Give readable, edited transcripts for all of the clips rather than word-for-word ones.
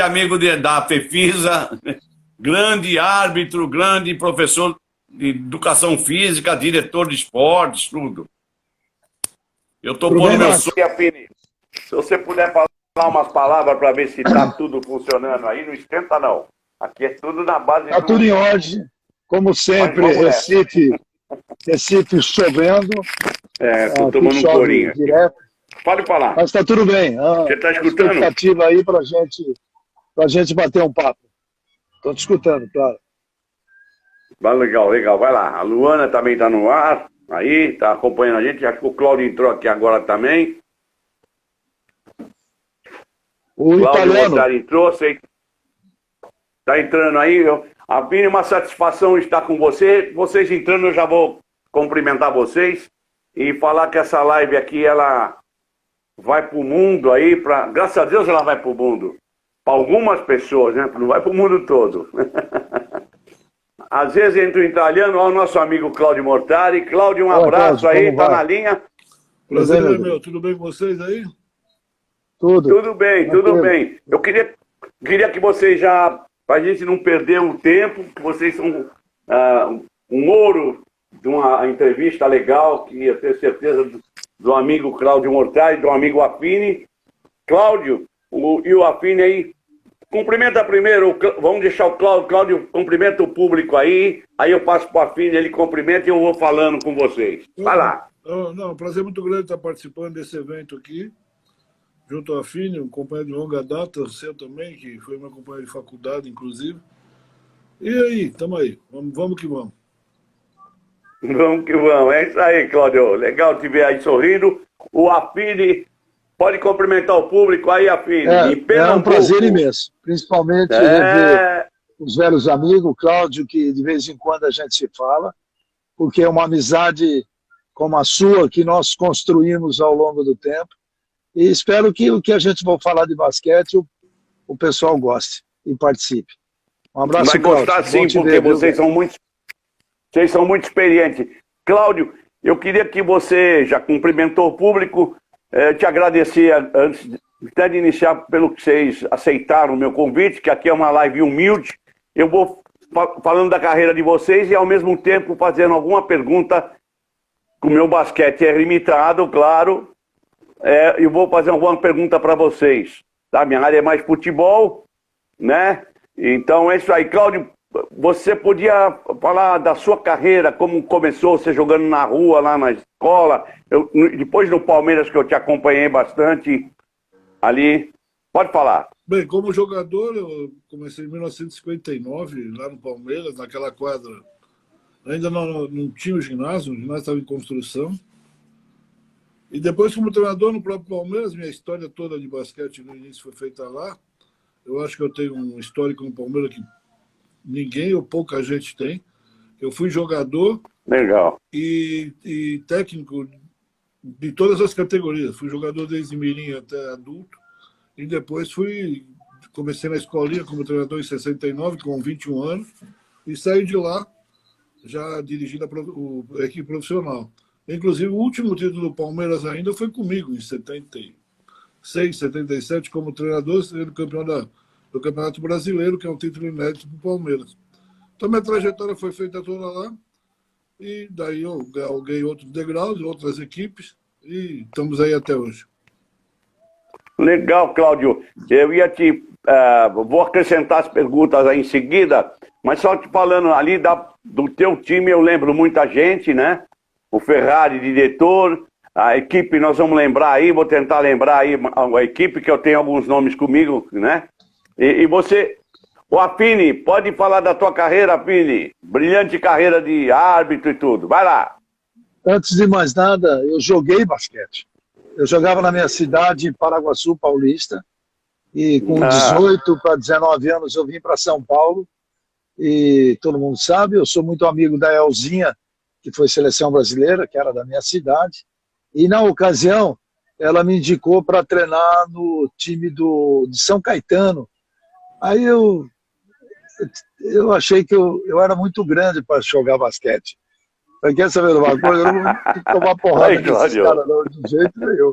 amigo da Fefisa, grande árbitro, grande professor de educação física, diretor de esportes, tudo. Eu estou pondo meu sonho. Se você puder falar umas palavras para ver se está tudo funcionando aí, não esquenta não. Aqui é tudo na base Está tudo em ordem, como sempre, Recife chovendo. Estou tomando um corinho. Direto. Pode falar. Mas está tudo bem. Você está escutando? Expectativa aí para a gente bater um papo. Estou te escutando, claro. Legal, legal. Vai lá. A Luana também está no ar. Aí, está acompanhando a gente. Acho que o Cláudio entrou aqui agora também. O italiano. Cláudio entrou, sei. Está entrando aí. A Vini, uma satisfação estar com você. Vocês entrando, eu já vou cumprimentar vocês e falar que essa live aqui, ela vai para o mundo aí. Graças a Deus ela vai para o mundo. Para algumas pessoas, né? Não vai para o mundo todo. Às vezes entra o italiano, olha o nosso amigo Cláudio Mortari. Cláudio, um abraço aí, tá na linha. Prazer, meu. Tudo bem com vocês aí? Tudo bem, tudo bem. Eu queria que vocês já, para a gente não perder o tempo, que vocês são um ouro de uma entrevista legal, que eu tenho certeza do amigo Cláudio Mortari, do amigo Affini. Cláudio e o Affini aí, cumprimenta primeiro, vamos deixar o Cláudio cumprimenta o público aí eu passo para o Affini, ele cumprimenta e eu vou falando com vocês. Vai lá. Não, prazer muito grande estar participando desse evento aqui, junto ao Affini, um companheiro de longa data, seu também, que foi meu companheiro de faculdade, inclusive. E aí, estamos aí, vamos que vamos. Vamos que vamos, é isso aí, Cláudio. Legal te ver aí sorrindo. O Affini, pode cumprimentar o público aí, Affini. É um prazer imenso, principalmente rever os velhos amigos, o Cláudio, que de vez em quando a gente se fala, porque é uma amizade como a sua que nós construímos ao longo do tempo. E espero que o que a gente vai falar de basquete, o pessoal goste e participe. Um abraço, Vai gostar sim, porque vocês são muito experientes. Cláudio, eu queria que você já cumprimentou o público, te agradecer antes até de iniciar pelo que vocês aceitaram o meu convite, que aqui é uma live humilde. Eu vou falando da carreira de vocês e ao mesmo tempo fazendo alguma pergunta, que o meu basquete é limitado, claro. Eu vou fazer alguma pergunta para vocês. Tá? Minha área é mais futebol, né? Então é isso aí. Cláudio, você podia falar da sua carreira, como começou você jogando na rua, lá na escola, depois no Palmeiras, que eu te acompanhei bastante ali. Pode falar. Bem, como jogador, eu comecei em 1959, lá no Palmeiras, naquela quadra. Ainda não tinha o ginásio estava em construção. E depois, como treinador no próprio Palmeiras, minha história toda de basquete no início foi feita lá. Eu acho que eu tenho um histórico no Palmeiras que ninguém ou pouca gente tem. Eu fui jogador. Legal. E técnico de todas as categorias. Fui jogador desde mirim até adulto. E depois comecei na escolinha como treinador em 69, com 21 anos. E saí de lá já dirigindo a equipe profissional. Inclusive, o último título do Palmeiras ainda foi comigo, em 76, 77, como treinador, sendo campeão do Campeonato Brasileiro, que é um título inédito para o Palmeiras. Então, minha trajetória foi feita toda lá, e daí eu galguei outros degraus, outras equipes, e estamos aí até hoje. Legal, Cláudio. Eu ia vou acrescentar as perguntas aí em seguida, mas só te falando ali do teu time, eu lembro muita gente, né? O Ferrari, diretor, a equipe, nós vamos lembrar aí, vou tentar lembrar aí a equipe, que eu tenho alguns nomes comigo, né? E você, o Affini, pode falar da tua carreira, Affini? Brilhante carreira de árbitro e tudo. Vai lá. Antes de mais nada, eu joguei basquete. Eu jogava na minha cidade, em Paraguaçu Paulista, e com 18 para 19 anos eu vim para São Paulo, e todo mundo sabe, eu sou muito amigo da Elzinha, que foi seleção brasileira, que era da minha cidade, e na ocasião ela me indicou para treinar no time de São Caetano. Aí eu achei que eu era muito grande para jogar basquete. Mas quer saber de uma coisa? Eu não vou tomar porrada desses caras, não, de jeito nenhum.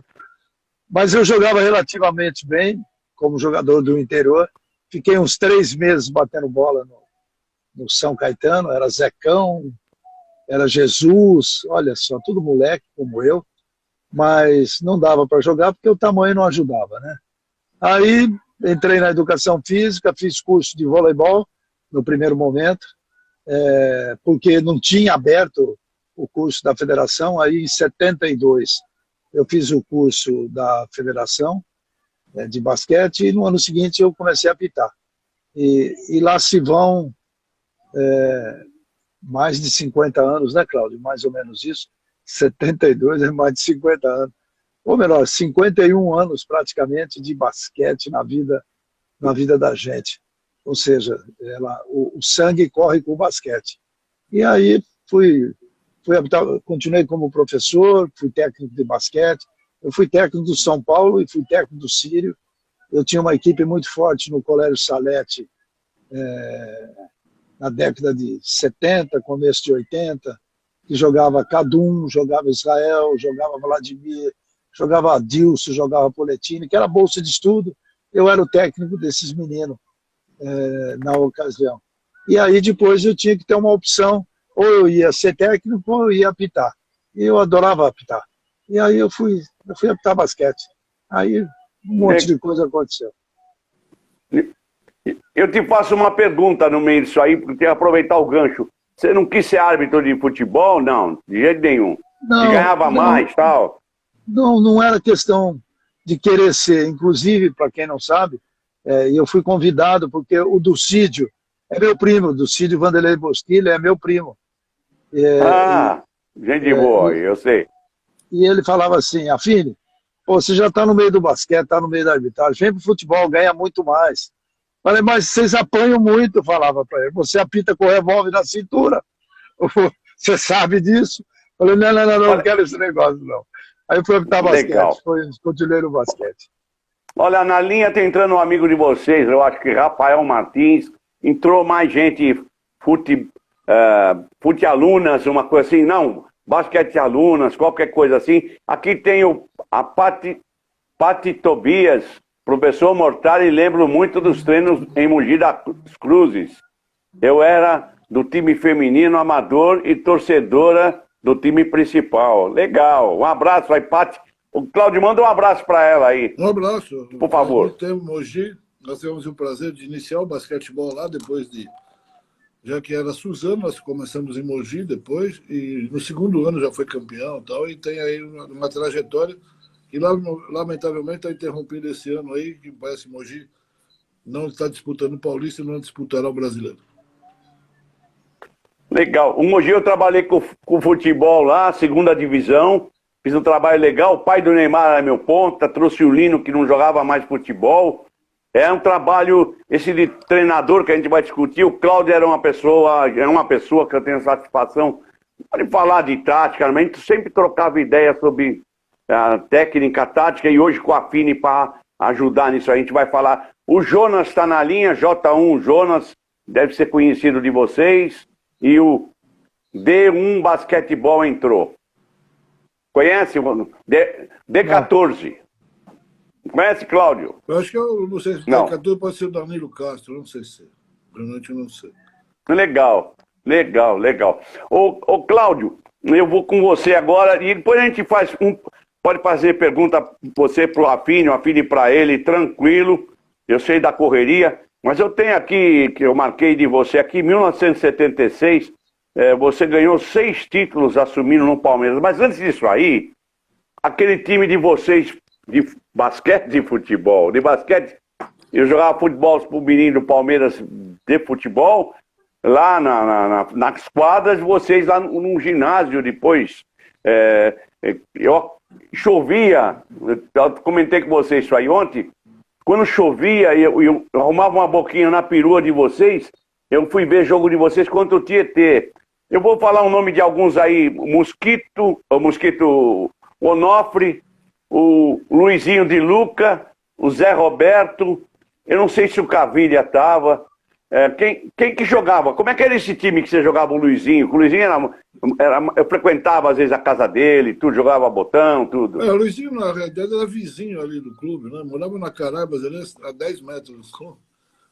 Mas eu jogava relativamente bem, como jogador do interior, Fiquei uns 3 meses batendo bola no São Caetano, era Zecão, era Jesus, olha só, tudo moleque como eu, mas não dava para jogar porque o tamanho não ajudava, né? Aí entrei na educação física, fiz curso de voleibol no primeiro momento, porque não tinha aberto o curso da federação. Aí em 72 eu fiz o curso da federação de basquete e no ano seguinte eu comecei a apitar. E lá se vão mais de 50 anos, né, Cláudio? Mais ou menos isso. 72 é mais de 50 anos. Ou melhor, 51 anos praticamente de basquete na vida da gente. Ou seja, o sangue corre com o basquete. E aí continuei como professor, fui técnico de basquete, eu fui técnico do São Paulo e fui técnico do Sírio. Eu tinha uma equipe muito forte no Colégio Salete, na década de 70, começo de 80, que jogava Kadum, jogava Israel, jogava Vladimir, jogava Adilson, jogava Poletini, que era bolsa de estudo. Eu era o técnico desses meninos na ocasião. E aí depois eu tinha que ter uma opção, ou eu ia ser técnico ou eu ia apitar. E eu adorava apitar. E aí eu fui apitar basquete. Aí um monte de coisa aconteceu. Eu te faço uma pergunta no meio disso aí, porque tem que aproveitar o gancho. Você não quis ser árbitro de futebol? Não, de jeito nenhum. Não, você ganhava mais, tal? Não era questão de querer ser. Inclusive, para quem não sabe, eu fui convidado porque o Ducídio é meu primo, o Ducídio Vanderlei Bosquilha é meu primo. Gente boa, eu sei. E ele falava assim, Affini, você já está no meio do basquete, está no meio da arbitragem, vem para o futebol, ganha muito mais. Falei, mas vocês apanham muito, falava para ele. Você apita com o revólver na cintura. Você sabe disso? Falei, não quero esse negócio, não. Aí eu fui apitar basquete, continuei no basquete. Olha, na linha tá entrando um amigo de vocês, eu acho que Rafael Martins, entrou mais gente, fute alunas, uma coisa assim, não, basquete alunas, qualquer coisa assim. Aqui tem a Pati Tobias, professor Mortari, lembro muito dos treinos em Mogi das Cruzes. Eu era do time feminino amador e torcedora do time principal. Legal. Um abraço aí, Pati. O Cláudio, manda um abraço para ela aí. Um abraço. Por favor. Nós temos Mogi, nós tivemos o prazer de iniciar o basquetebol lá, depois de... Já que era Suzano, nós começamos em Mogi depois, e no segundo ano já foi campeão e tal, e tem aí uma trajetória que lamentavelmente está interrompida esse ano aí, que parece que Mogi não está disputando o Paulista e não disputará o Brasileiro. Legal. O Mogi eu trabalhei com futebol lá, segunda divisão, fiz um trabalho legal, o pai do Neymar era meu ponta, trouxe o Lino que não jogava mais futebol. É um trabalho, esse de treinador que a gente vai discutir, o Cláudio era uma pessoa que eu tenho satisfação de falar de tática, a gente sempre trocava ideias sobre a técnica, tática, e hoje com a Affini para ajudar nisso a gente vai falar. O Jonas está na linha, J1 Jonas, deve ser conhecido de vocês, e o D1 Basquetebol entrou. Conhece? D14. Conhece, Cláudio? Eu acho que eu não sei se o D14 pode ser o Danilo Castro, não sei se. Realmente eu não sei. Legal. Ô Cláudio, eu vou com você agora e depois a gente pode fazer pergunta você pro Affini, o Affini para ele, tranquilo. Eu sei da correria, mas eu tenho aqui, que eu marquei de você aqui, em 1976, você ganhou 6 títulos assumindo no Palmeiras. Mas antes disso aí, aquele time de vocês de basquete, de futebol, de basquete, eu jogava futebol pro menino do Palmeiras de futebol, lá nas quadras, vocês lá num ginásio depois. Chovia, eu comentei com vocês isso aí ontem, quando chovia e eu arrumava uma boquinha na perua de vocês, eu fui ver jogo de vocês contra o Tietê. Eu vou falar o nome de alguns aí, Mosquito Onofre, o Luizinho de Luca, o Zé Roberto, eu não sei se o Cavilha estava. Quem que jogava? Como é que era esse time que você jogava, o Luizinho? O Luizinho eu frequentava às vezes a casa dele, tudo, jogava botão, tudo. O Luizinho, na realidade, era vizinho ali do clube, né? Morava na Caraibas, ali a 10 metros.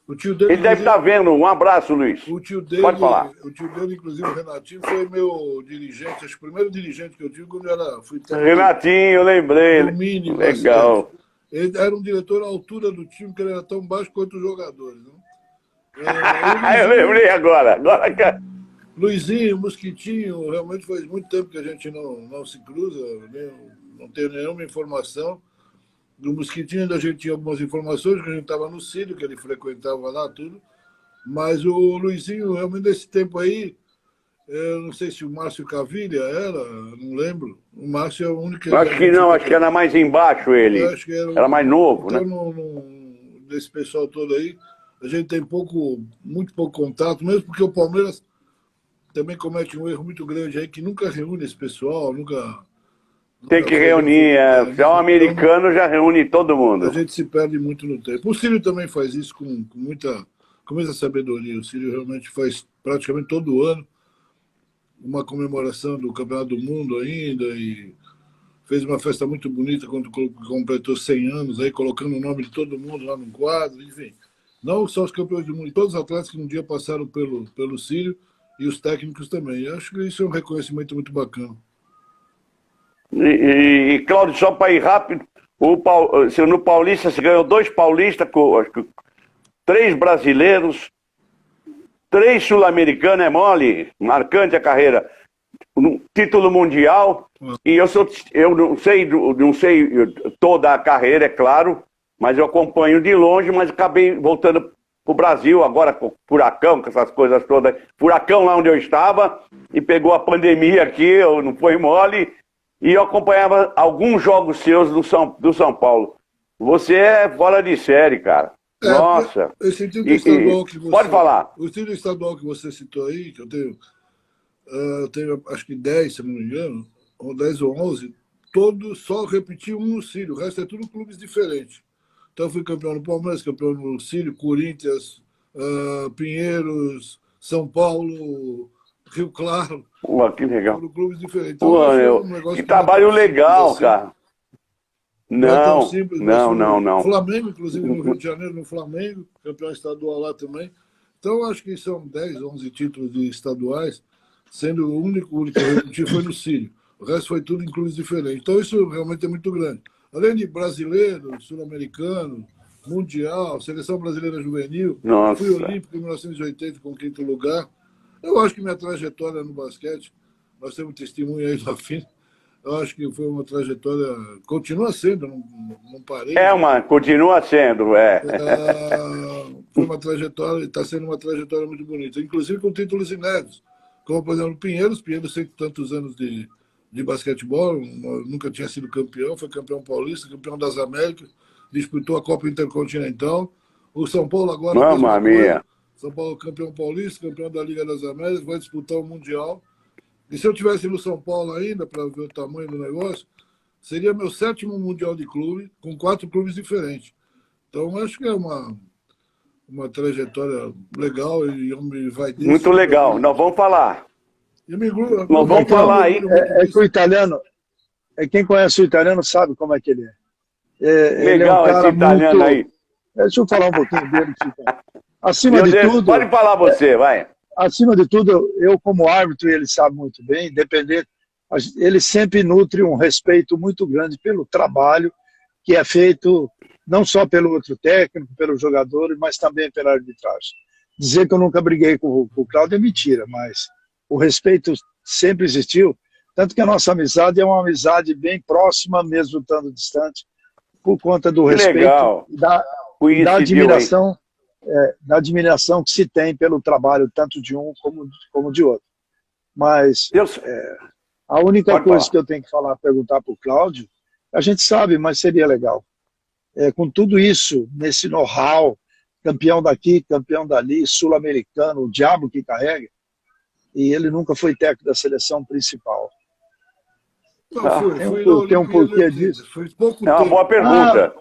O tio dele, Ele deve estar vendo. Um abraço, Luiz. O tio dele, Pode falar. O tio dele, inclusive, o Renatinho, foi meu dirigente, acho que o primeiro dirigente que eu tive quando fui Renatinho, eu lembrei. do Mini. Legal. Ele era um diretor à altura do time, que ele era tão baixo quanto os jogadores. Né? Eu lembrei agora. Luizinho, Mosquitinho, realmente faz muito tempo que a gente não se cruza, não tenho nenhuma informação. Do Mosquitinho ainda a gente tinha algumas informações, que a gente estava no Círio, que ele frequentava lá, tudo. Mas o Luizinho, realmente, nesse tempo aí, eu não sei se o Márcio Cavilha era, não lembro. O Márcio é o único que... Acho que não, acho que era mais embaixo ele. Eu acho que era mais novo, então, né? Desse pessoal todo aí, a gente tem muito pouco contato, mesmo porque o Palmeiras também comete um erro muito grande aí, que nunca reúne esse pessoal, nunca tem que reunir. Se é um americano, já reúne todo mundo. A gente se perde muito no tempo. O Círio também faz isso com muita sabedoria. O Círio realmente faz praticamente todo ano uma comemoração do Campeonato do Mundo ainda, e fez uma festa muito bonita quando completou 100 anos, aí colocando o nome de todo mundo lá no quadro, enfim. Não só os campeões do mundo, todos os atletas que um dia passaram pelo Círio, e os técnicos também. Eu acho que isso é um reconhecimento muito bacana. E Cláudio, só para ir rápido, no Paulista você ganhou 2 paulistas, acho que 3 brasileiros, 3 sul-americanos, é mole, marcante a carreira. Um título mundial, e eu não sei toda a carreira, é claro, mas eu acompanho de longe, mas acabei voltando para o Brasil, agora com furacão, com essas coisas todas. Furacão lá onde eu estava, e pegou a pandemia aqui, não foi mole, e eu acompanhava alguns jogos seus do São Paulo. Você é fora de série, cara. Nossa. Esse título estadual que você... Pode falar. O título estadual que você citou aí, que eu tenho acho que 10, se não me engano, ou 10 ou 11, todos só repeti um no Círio, o resto é tudo clubes diferentes. Então eu fui campeão no Palmeiras, campeão no Círio, Corinthians, Pinheiros, São Paulo, Rio Claro. Pô, que legal. Foram clubes diferentes. Então, que trabalho legal, assim, cara. Não, simples, não. Flamengo, inclusive, no Rio de Janeiro, no Flamengo, campeão estadual lá também. Então, acho que são 10, 11 títulos de estaduais, sendo o único que eu repeti foi no Círio. O resto foi tudo em clubes diferentes. Então, isso realmente é muito grande. Além de brasileiro, sul-americano, mundial, seleção brasileira juvenil, Nossa. Fui olímpico em 1980 com 5º lugar. Eu acho que minha trajetória no basquete, nós temos testemunho aí da FINA, eu acho que foi uma trajetória, continua sendo, não parei. Continua sendo, Foi uma trajetória, está sendo uma trajetória muito bonita, inclusive com títulos inéditos, como, por exemplo, Pinheiros tem tantos anos de basquetebol, nunca tinha sido campeão, foi campeão paulista, campeão das Américas, disputou a Copa Intercontinental. O São Paulo agora... Mamma mia! São Paulo campeão paulista, campeão da Liga das Américas, vai disputar o Mundial. E se eu tivesse no São Paulo ainda, para ver o tamanho do negócio, seria meu 7º Mundial de clube, com 4 clubes diferentes. Então, acho que é uma trajetória legal e eu me vai disso. Muito legal, nós vamos falar. Nós vamos falar aí. Que o italiano, quem conhece o italiano sabe como é que ele é. Legal Ele é um cara esse italiano muito... aí. Deixa eu falar um pouquinho dele. Acima de tudo... Pode falar você, vai. Acima de tudo, eu como árbitro, ele sabe muito bem, independente, ele sempre nutre um respeito muito grande pelo trabalho que é feito não só pelo outro técnico, pelos jogadores, mas também pela arbitragem. Dizer que eu nunca briguei com o Cláudio é mentira, mas o respeito sempre existiu, tanto que a nossa amizade é uma amizade bem próxima, mesmo estando distante, por conta do respeito e da admiração. Da admiração que se tem pelo trabalho tanto de um como de outro. Mas a única coisa que eu tenho que perguntar para o Cláudio, a gente sabe, mas seria legal. Com tudo isso, nesse know-how, campeão daqui, campeão dali, sul-americano, o diabo que carrega, e ele nunca foi técnico da seleção principal. Não, tem um porquê disso. Foi pouco tempo. É uma boa pergunta.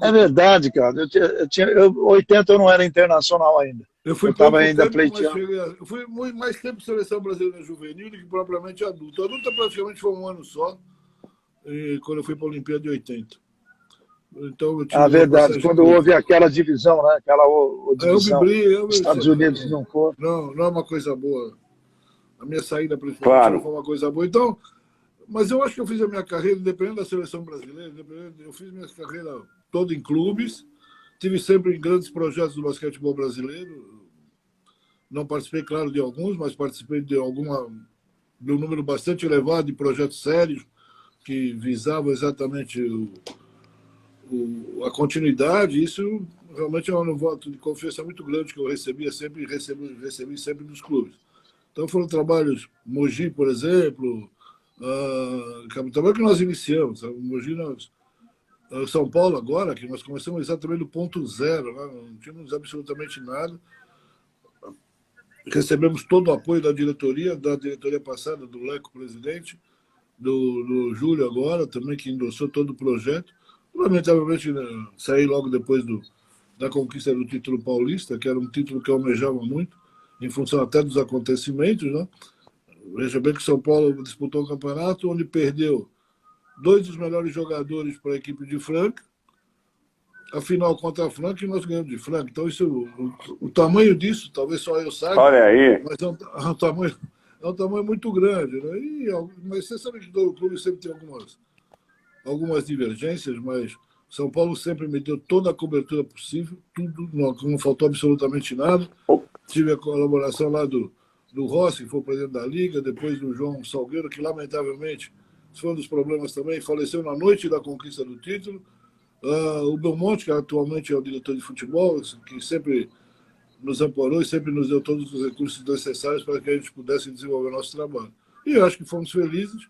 É verdade, cara. 80 eu não era internacional ainda. Eu estava ainda pleiteando. Eu fui mais tempo seleção brasileira juvenil do que propriamente adulto. Adulta praticamente foi um ano só, quando eu fui para a Olimpíada de 80. Então, eu tive Ah, verdade. passagem Quando por- houve aquela divisão, né? Aquela Eu divisão. vibrei, Estados Unidos não foi. não é uma coisa boa. A minha saída, principalmente, não Claro. foi uma coisa boa. Então, mas eu acho que eu fiz a minha carreira, independente da seleção brasileira, eu fiz minha carreira toda em clubes, tive sempre em grandes projetos do basquetebol brasileiro. Não participei, claro, de alguns, mas participei de um número bastante elevado de projetos sérios que visavam exatamente a continuidade. Isso realmente é um voto de confiança muito grande que eu recebi sempre dos clubes. Então foram trabalhos, Mogi, por exemplo, trabalho que nós iniciamos, sabe? Mogi, São Paulo agora, que nós começamos exatamente do ponto zero, né? Não tínhamos absolutamente nada. Recebemos todo o apoio da diretoria passada, do Leco, presidente, do Júlio agora, também, que endossou todo o projeto. Lamentavelmente, né, saí logo depois da conquista do título paulista, que era um título que eu almejava muito, em função até dos acontecimentos, né? Veja bem que São Paulo disputou um campeonato onde perdeu 2 dos melhores jogadores para a equipe de Franca, a final contra a Franca, e nós ganhamos de Franca. Então, o tamanho disso, talvez só eu saiba, Olha aí. mas é um tamanho muito grande. Né? Mas você sabe que todo clube sempre tem algumas divergências, mas São Paulo sempre me deu toda a cobertura possível, tudo, não faltou absolutamente nada. Tive a colaboração lá do Rossi, que foi o presidente da Liga, depois do João Salgueiro, que lamentavelmente foi um dos problemas também, faleceu na noite da conquista do título. O Belmonte, que atualmente é o diretor de futebol, que sempre nos amparou e sempre nos deu todos os recursos necessários para que a gente pudesse desenvolver o nosso trabalho. E eu acho que fomos felizes.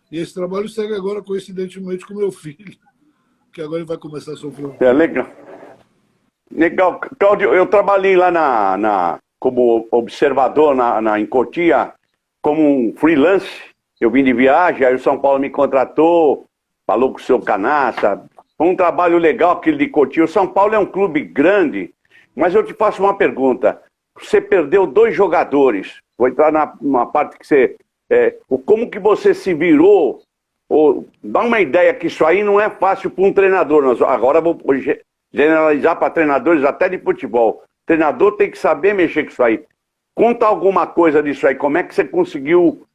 E esse trabalho segue agora, coincidentemente, com meu filho, que agora ele vai começar a sofrer. É legal. Legal. Cláudio, eu trabalhei lá como observador em Cotia, como um freelance. Eu vim de viagem, aí o São Paulo me contratou, falou com o seu Canaça. Foi um trabalho legal aquele de Cotia. O São Paulo é um clube grande, mas eu te faço uma pergunta. Você perdeu 2 jogadores. Vou entrar numa parte que você... como que você se virou? Dá uma ideia que isso aí não é fácil para um treinador. Agora vou generalizar para treinadores até de futebol. O treinador tem que saber mexer com isso aí. Conta alguma coisa disso aí. Como é que você conseguiu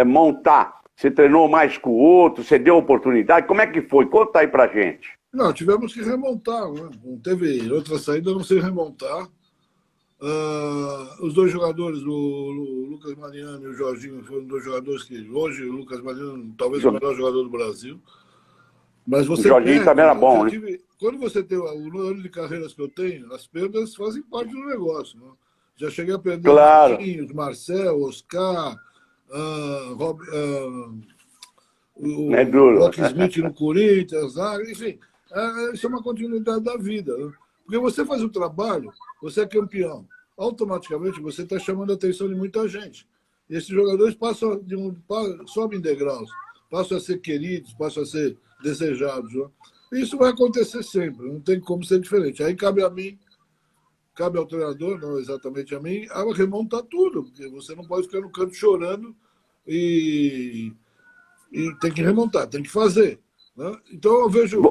montar? Você treinou mais com o outro? Você deu oportunidade? Como é que foi? Conta aí pra gente. Não, tivemos que remontar. Né? Não teve outra saída, a não ser remontar. Os 2 jogadores, o Lucas Mariano e o Jorginho, foram 2 jogadores que hoje o Lucas Mariano talvez o melhor jogador do Brasil. Mas você o Jorginho também era bom, né? Quando você tem o número de carreiras que eu tenho, as perdas fazem parte do negócio. Né? Já cheguei a perder Marquinhos, Marcel, Oscar, o Rock Smith no Corinthians, enfim, isso é uma continuidade da vida. Né? Porque você faz um trabalho, você é campeão, automaticamente você está chamando a atenção de muita gente. E esses jogadores sobem degraus, passam a ser queridos, passam a ser desejados. Né? Isso vai acontecer sempre, não tem como ser diferente. Aí cabe a mim, cabe ao treinador, não exatamente a mim, a remontar tudo, porque você não pode ficar no canto chorando e tem que remontar, tem que fazer. Né? Então eu vejo...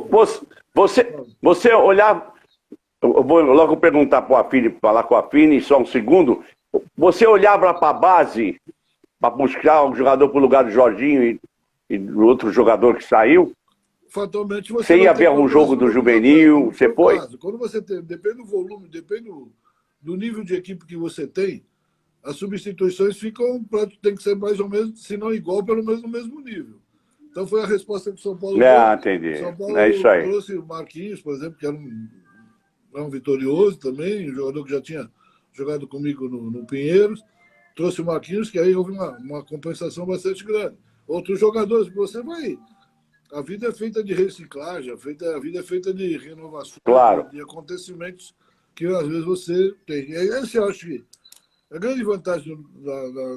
Você olhar... Eu vou logo perguntar para o Affini, falar com o Affini, só um segundo. Você olhava para a base para buscar um jogador para o lugar do Jorginho e do outro jogador que saiu? Fatalmente você ia ver um jogo do juvenil, você foi? Quando você tem, depende do volume, depende do nível de equipe que você tem, as substituições tem que ser mais ou menos, se não igual, pelo menos no mesmo nível. Então foi a resposta que o São Paulo deu. Entendi. São Paulo É isso aí. trouxe o Marquinhos, por exemplo, que era um vitorioso também, um jogador que já tinha jogado comigo no Pinheiros. Trouxe o Marquinhos, que aí houve uma compensação bastante grande. Outros jogadores, você vai... A vida é feita de reciclagem, a vida é feita de renovação, claro, de acontecimentos que às vezes você tem. E esse eu acho que a grande vantagem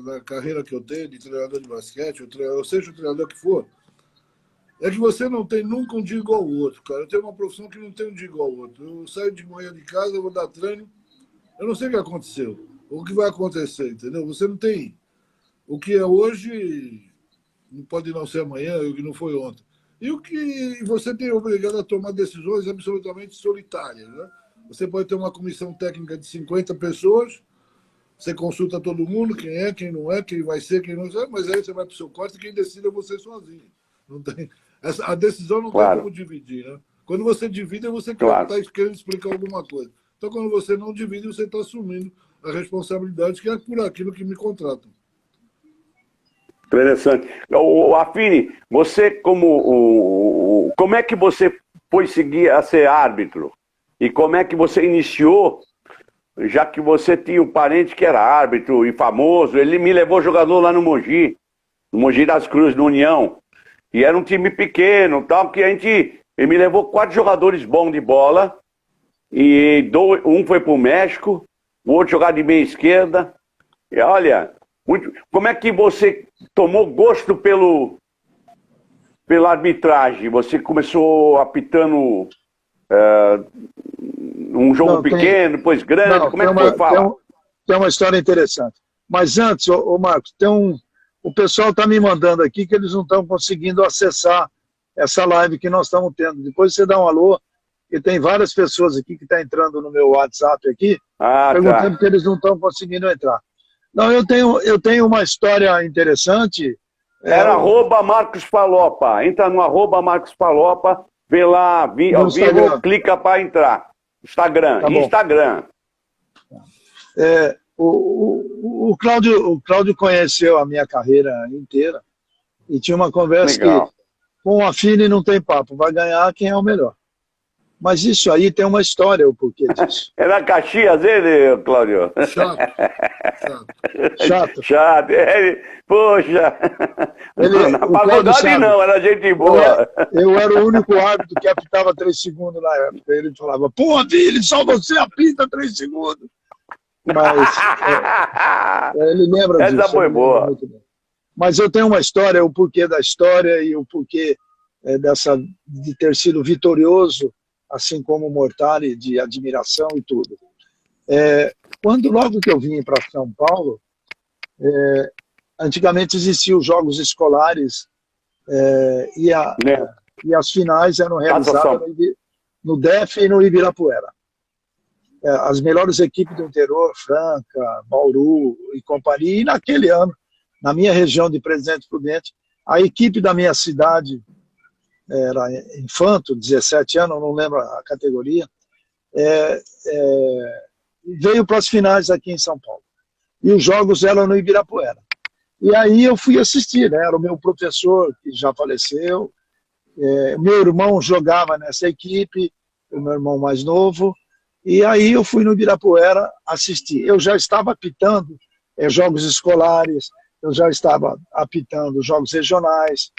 da carreira que eu tenho de treinador de basquete, ou seja o treinador que for, é que você não tem nunca um dia igual ao outro, cara. Eu tenho uma profissão que não tem um dia igual ao outro. Eu saio de manhã de casa, eu vou dar treino, eu não sei o que aconteceu, o que vai acontecer, entendeu? Você não tem... O que é hoje pode não ser amanhã, o que não foi ontem. E o que você tem obrigado a tomar decisões absolutamente solitárias. Né? Você pode ter uma comissão técnica de 50 pessoas, você consulta todo mundo, quem é, quem não é, quem vai ser, quem não vai, mas aí você vai para o seu quarto e quem decide é você sozinho. Não tem, a decisão não tem como dividir. Né? Quando você divide, você está querendo explicar alguma coisa. Então, quando você não divide, você está assumindo a responsabilidade que é por aquilo que me contratam. Interessante. Affini, você como é que você foi seguir a ser árbitro? E como é que você iniciou, já que você tinha um parente que era árbitro e famoso, ele me levou jogador lá no Mogi das Cruzes, no União. E era um time pequeno, tal, que ele me levou 4 jogadores bons de bola, e um foi pro México, o outro jogava de meia esquerda. E olha, como é que você tomou gosto pela arbitragem? Você começou apitando um jogo pequeno, depois grande, como é que foi? Fala. Tem uma história interessante. Mas antes, Marcos, o pessoal está me mandando aqui que eles não estão conseguindo acessar essa live que nós estamos tendo. Depois você dá um alô, e tem várias pessoas aqui que estão entrando no meu WhatsApp aqui, perguntando porque eles não estão conseguindo entrar. Não, eu tenho uma história interessante. Era @Marcos Palopa. Entra no @Marcos Palopa, vê lá, ao vivo, clica para entrar. Instagram. Tá Instagram. O Cláudio conheceu a minha carreira inteira e tinha uma conversa que com o Affini não tem papo, vai ganhar quem é o melhor. Mas isso aí tem uma história, o porquê disso. Era Caxias ele, Cláudio? Chato. Poxa. Na pagodade não, era gente boa. Eu era o único árbitro que apitava 3 segundos na época. Ele falava, pô, Vili, só você apita 3 segundos. Mas ele lembra disso. Essa foi boa. Mas eu tenho uma história, o porquê da história e o porquê de ter sido vitorioso, assim como o Mortari, de admiração e tudo. Logo que eu vim para São Paulo, antigamente existiam os jogos escolares e as finais eram realizadas no DF e no Ibirapuera. As melhores equipes do interior, Franca, Bauru e companhia, e naquele ano, na minha região de Presidente Prudente, a equipe da minha cidade, era infanto, 17 anos, não lembro a categoria, veio para as finais aqui em São Paulo. E os jogos eram no Ibirapuera. E aí eu fui assistir, né? Era o meu professor, que já faleceu, meu irmão jogava nessa equipe, o meu irmão mais novo, e aí eu fui no Ibirapuera assistir. Eu já estava apitando jogos escolares, eu já estava apitando jogos regionais,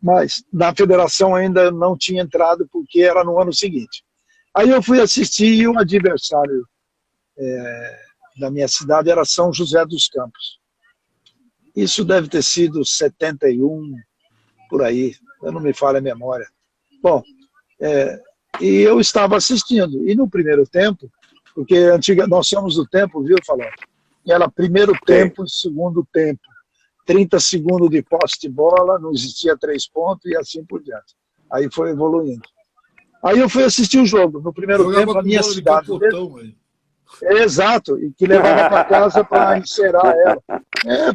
mas na federação ainda não tinha entrado porque era no ano seguinte. Aí eu fui assistir e o adversário da minha cidade era São José dos Campos. Isso deve ter sido 71, por aí, eu não me falho a memória. Bom, e eu estava assistindo, e no primeiro tempo, porque nós somos do tempo, viu, falando? Era primeiro tempo e segundo tempo. 30 segundos de posse de bola, não existia 3 pontos e assim por diante. Aí foi evoluindo. Aí eu fui assistir o jogo. No primeiro tempo, a minha cidade. Exato, e que levava para casa para encerar ela.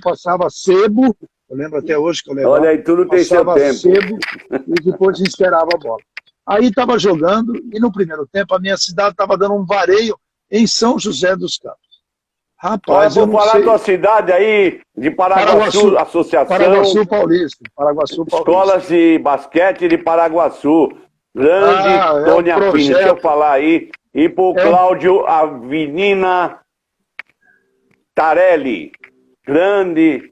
Passava sebo, eu lembro até hoje que eu levava. Olha aí, tudo tem seu tempo. Sebo e depois encerava a bola. Aí estava jogando e no primeiro tempo a minha cidade estava dando um vareio em São José dos Campos. Rapaz, eu vou falar da tua cidade aí, de Paraguaçu, Associação. Paraguaçu Paulista. Escolas de basquete de Paraguaçu. Grande Tony Affini, deixa eu falar aí. E pro Cláudio Avenina Tarelli. Grande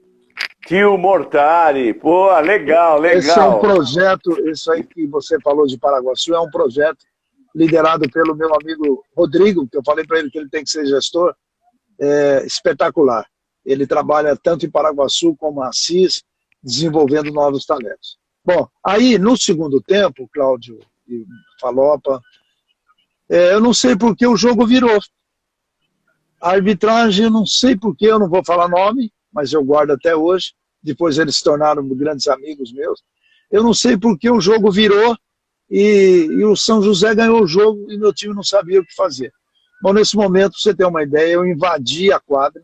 tio Mortari. Pô, legal. Esse é um projeto, isso aí que você falou de Paraguaçu, é um projeto liderado pelo meu amigo Rodrigo, que eu falei para ele que ele tem que ser gestor. Espetacular. Ele trabalha tanto em Paraguaçu como em Assis, desenvolvendo novos talentos. Bom, aí no segundo tempo, Cláudio e Falopa, eu não sei por que o jogo virou. A arbitragem, eu não sei por que, eu não vou falar nome, mas eu guardo até hoje. Depois eles se tornaram grandes amigos meus. Eu não sei por que o jogo virou e o São José ganhou o jogo e meu time não sabia o que fazer. Bom, nesse momento, pra você ter uma ideia, eu invadi a quadra,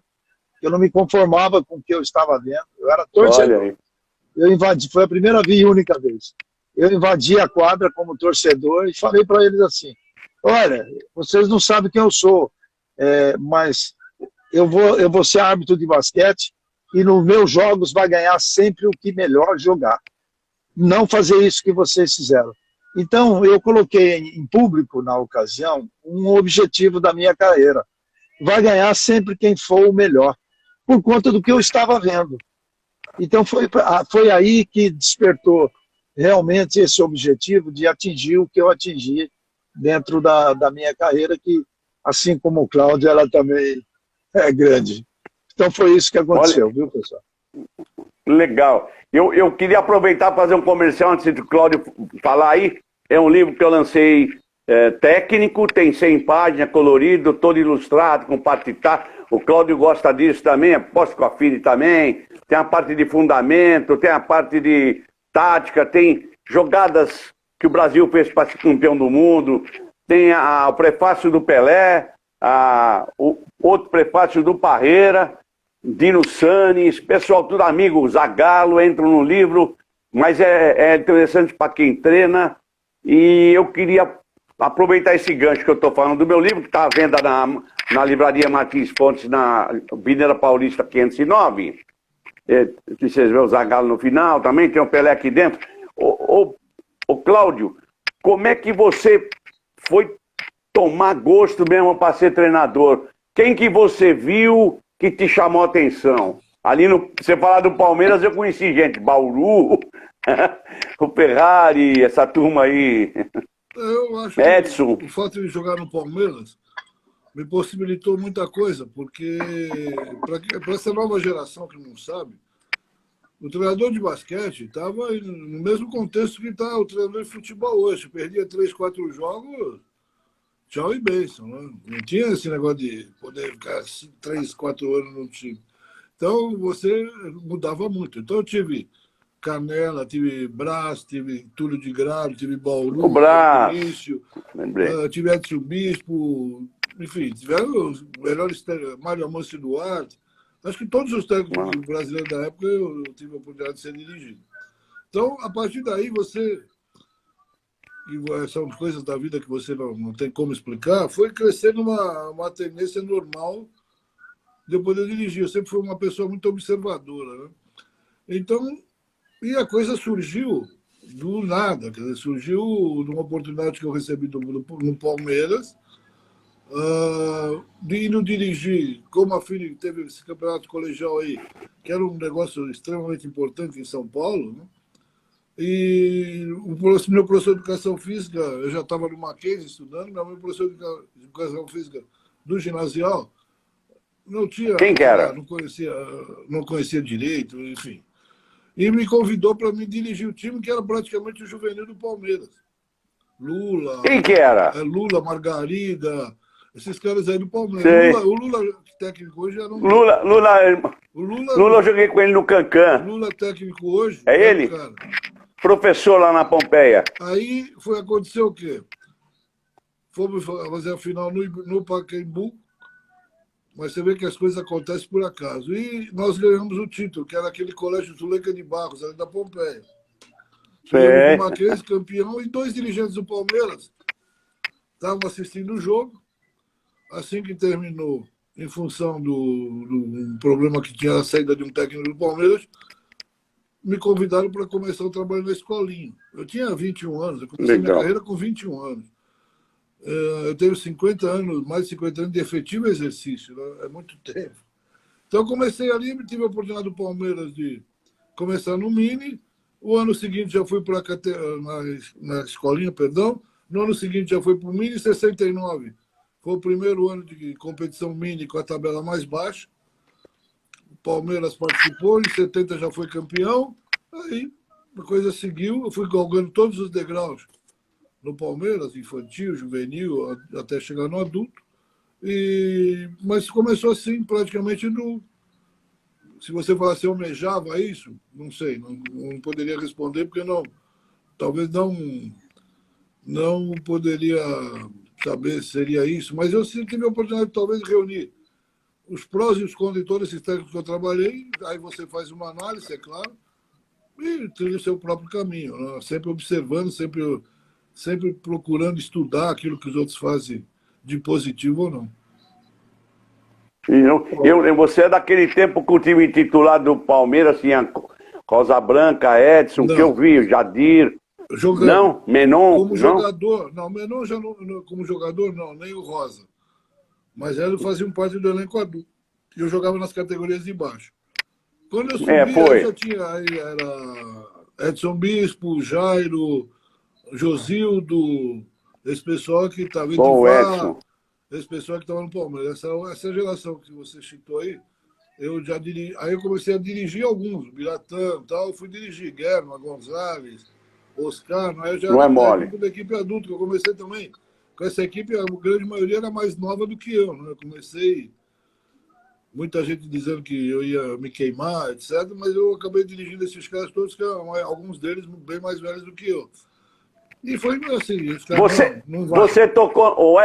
eu não me conformava com o que eu estava vendo, eu era Olha torcedor. aí. Eu invadi, foi a primeira e única vez. Eu invadi a quadra como torcedor e falei para eles assim: olha, vocês não sabem quem eu sou, mas eu vou ser árbitro de basquete e nos meus jogos vai ganhar sempre o que melhor jogar. Não fazer isso que vocês fizeram. Então, eu coloquei em público, na ocasião, um objetivo da minha carreira. Vai ganhar sempre quem for o melhor, por conta do que eu estava vendo. Então, foi aí que despertou realmente esse objetivo de atingir o que eu atingi dentro da minha carreira, que, assim como o Cláudio, ela também é grande. Então, foi isso que aconteceu, Olha, viu, pessoal? legal. Eu queria aproveitar para fazer um comercial antes do Cláudio falar aí. É um livro que eu lancei técnico, tem 100 páginas, colorido, todo ilustrado, com partitá. O Cláudio gosta disso também, aposto com a Fini também. Tem a parte de fundamento, tem a parte de tática, tem jogadas que o Brasil fez para ser campeão do mundo, tem o prefácio do Pelé, o outro prefácio do Parreira, Dino Sanes, pessoal tudo amigo, Zagallo, entram no livro, mas é interessante para quem treina. E eu queria aproveitar esse gancho que eu estou falando do meu livro, que está à venda na livraria Martins Fontes, na Avenida Paulista 509. Que vocês vêem o Zagallo no final também, tem o Pelé aqui dentro. Ô Cláudio, como é que você foi tomar gosto mesmo para ser treinador? Quem que você viu que te chamou a atenção? Ali, você falar do Palmeiras, eu conheci gente, Bauru, o Ferrari, essa turma aí. Eu acho Edson. que o fato de jogar no Palmeiras me possibilitou muita coisa, porque para essa nova geração que não sabe, o treinador de basquete estava no mesmo contexto que está o treinador de futebol hoje. Perdia 3, 4 jogos, tchau e bênção. Né? Não tinha esse negócio de poder ficar 3, 4 anos no time. Então, você mudava muito. Então, eu tive Canela, tive Brás, tive Túlio de Grado, tive Bauru, O Brás. Início, Lembrei. tive Edson Bispo, enfim, tiveram os melhores técnicos, Mário Amâncio Duarte. Acho que todos os técnicos brasileiros da época eu tive a oportunidade de ser dirigido. Então, a partir daí, e são coisas da vida que você não tem como explicar, foi crescendo uma tendência normal de eu poder dirigir. Eu sempre fui uma pessoa muito observadora. Né? Então, e a coisa surgiu do nada. Quer dizer, surgiu de uma oportunidade que eu recebi no Palmeiras, de indo dirigir, como a filha teve esse campeonato colegial aí, que era um negócio extremamente importante em São Paulo, né? E o meu professor de educação física, eu já estava no Mackenzie estudando, meu professor de educação física do ginasial, não tinha. Quem que era? Não conhecia direito, enfim. E me convidou para me dirigir o time, que era praticamente o juvenil do Palmeiras. Lula. Quem que era? Lula, Margarida, esses caras aí do Palmeiras. O Lula técnico hoje era um. Lula eu joguei com ele no Cancan. O Lula técnico hoje. É ele? Cara. Professor lá na Pompeia. Aí aconteceu o quê? Fomos fazer a final no Pacaembu. Mas você vê que as coisas acontecem por acaso. E nós ganhamos o título, que era aquele colégio Zuleika de Barros, ali da Pompeia. O Mackenzie, campeão, e 2 dirigentes do Palmeiras estavam assistindo o jogo. Assim que terminou, em função do problema que tinha a saída de um técnico do Palmeiras, me convidaram para começar o trabalho na escolinha. Eu tinha 21 anos, eu comecei minha carreira com 21 anos. Eu tenho 50 anos, mais de 50 anos de efetivo exercício, né? É muito tempo. Então, eu comecei ali, tive a oportunidade do Palmeiras de começar no Mini. O ano seguinte já fui para na escolinha, perdão. No ano seguinte já fui para o Mini 69. Foi o primeiro ano de competição Mini com a tabela mais baixa. O Palmeiras participou, em 70 já foi campeão. Aí a coisa seguiu, eu fui galgando todos os degraus no Palmeiras, infantil, juvenil, até chegar no adulto. Mas começou assim, praticamente se você falasse se eu almejava isso, não sei, não poderia responder, porque talvez não poderia saber se seria isso, mas eu sim tive a oportunidade, talvez, de reunir os prós e os contras de todos esses técnicos que eu trabalhei, aí você faz uma análise, é claro, e trilha o seu próprio caminho, né? Sempre observando, sempre procurando estudar aquilo que os outros fazem de positivo ou não. Você é daquele tempo que o time titular do Palmeiras tinha Rosa Branca, Edson, Não. que eu vi, Jadir. Jogando. Não? Menon? Como não? jogador, não, Menon já não, como jogador não, nem o Rosa. Mas ele fazia parte do elenco adulto. E eu jogava nas categorias de baixo. Quando eu subi, eu já tinha, aí era Edson Bispo, Jairo, Josildo, esse pessoal que estava em Divá, esse pessoal que estava no Palmeiras. Essa geração que você citou aí, eu já dirigi, aí eu comecei a dirigir alguns, Biratã e tal, eu fui dirigir Guerra, Gonzalez, Oscar, aí eu já não era técnico da equipe adulta, que eu comecei também. Com essa equipe, a grande maioria era mais nova do que eu, né? Eu comecei, muita gente dizendo que eu ia me queimar, etc., mas eu acabei dirigindo esses caras todos, que alguns deles bem mais velhos do que eu. E foi assim, você tocou,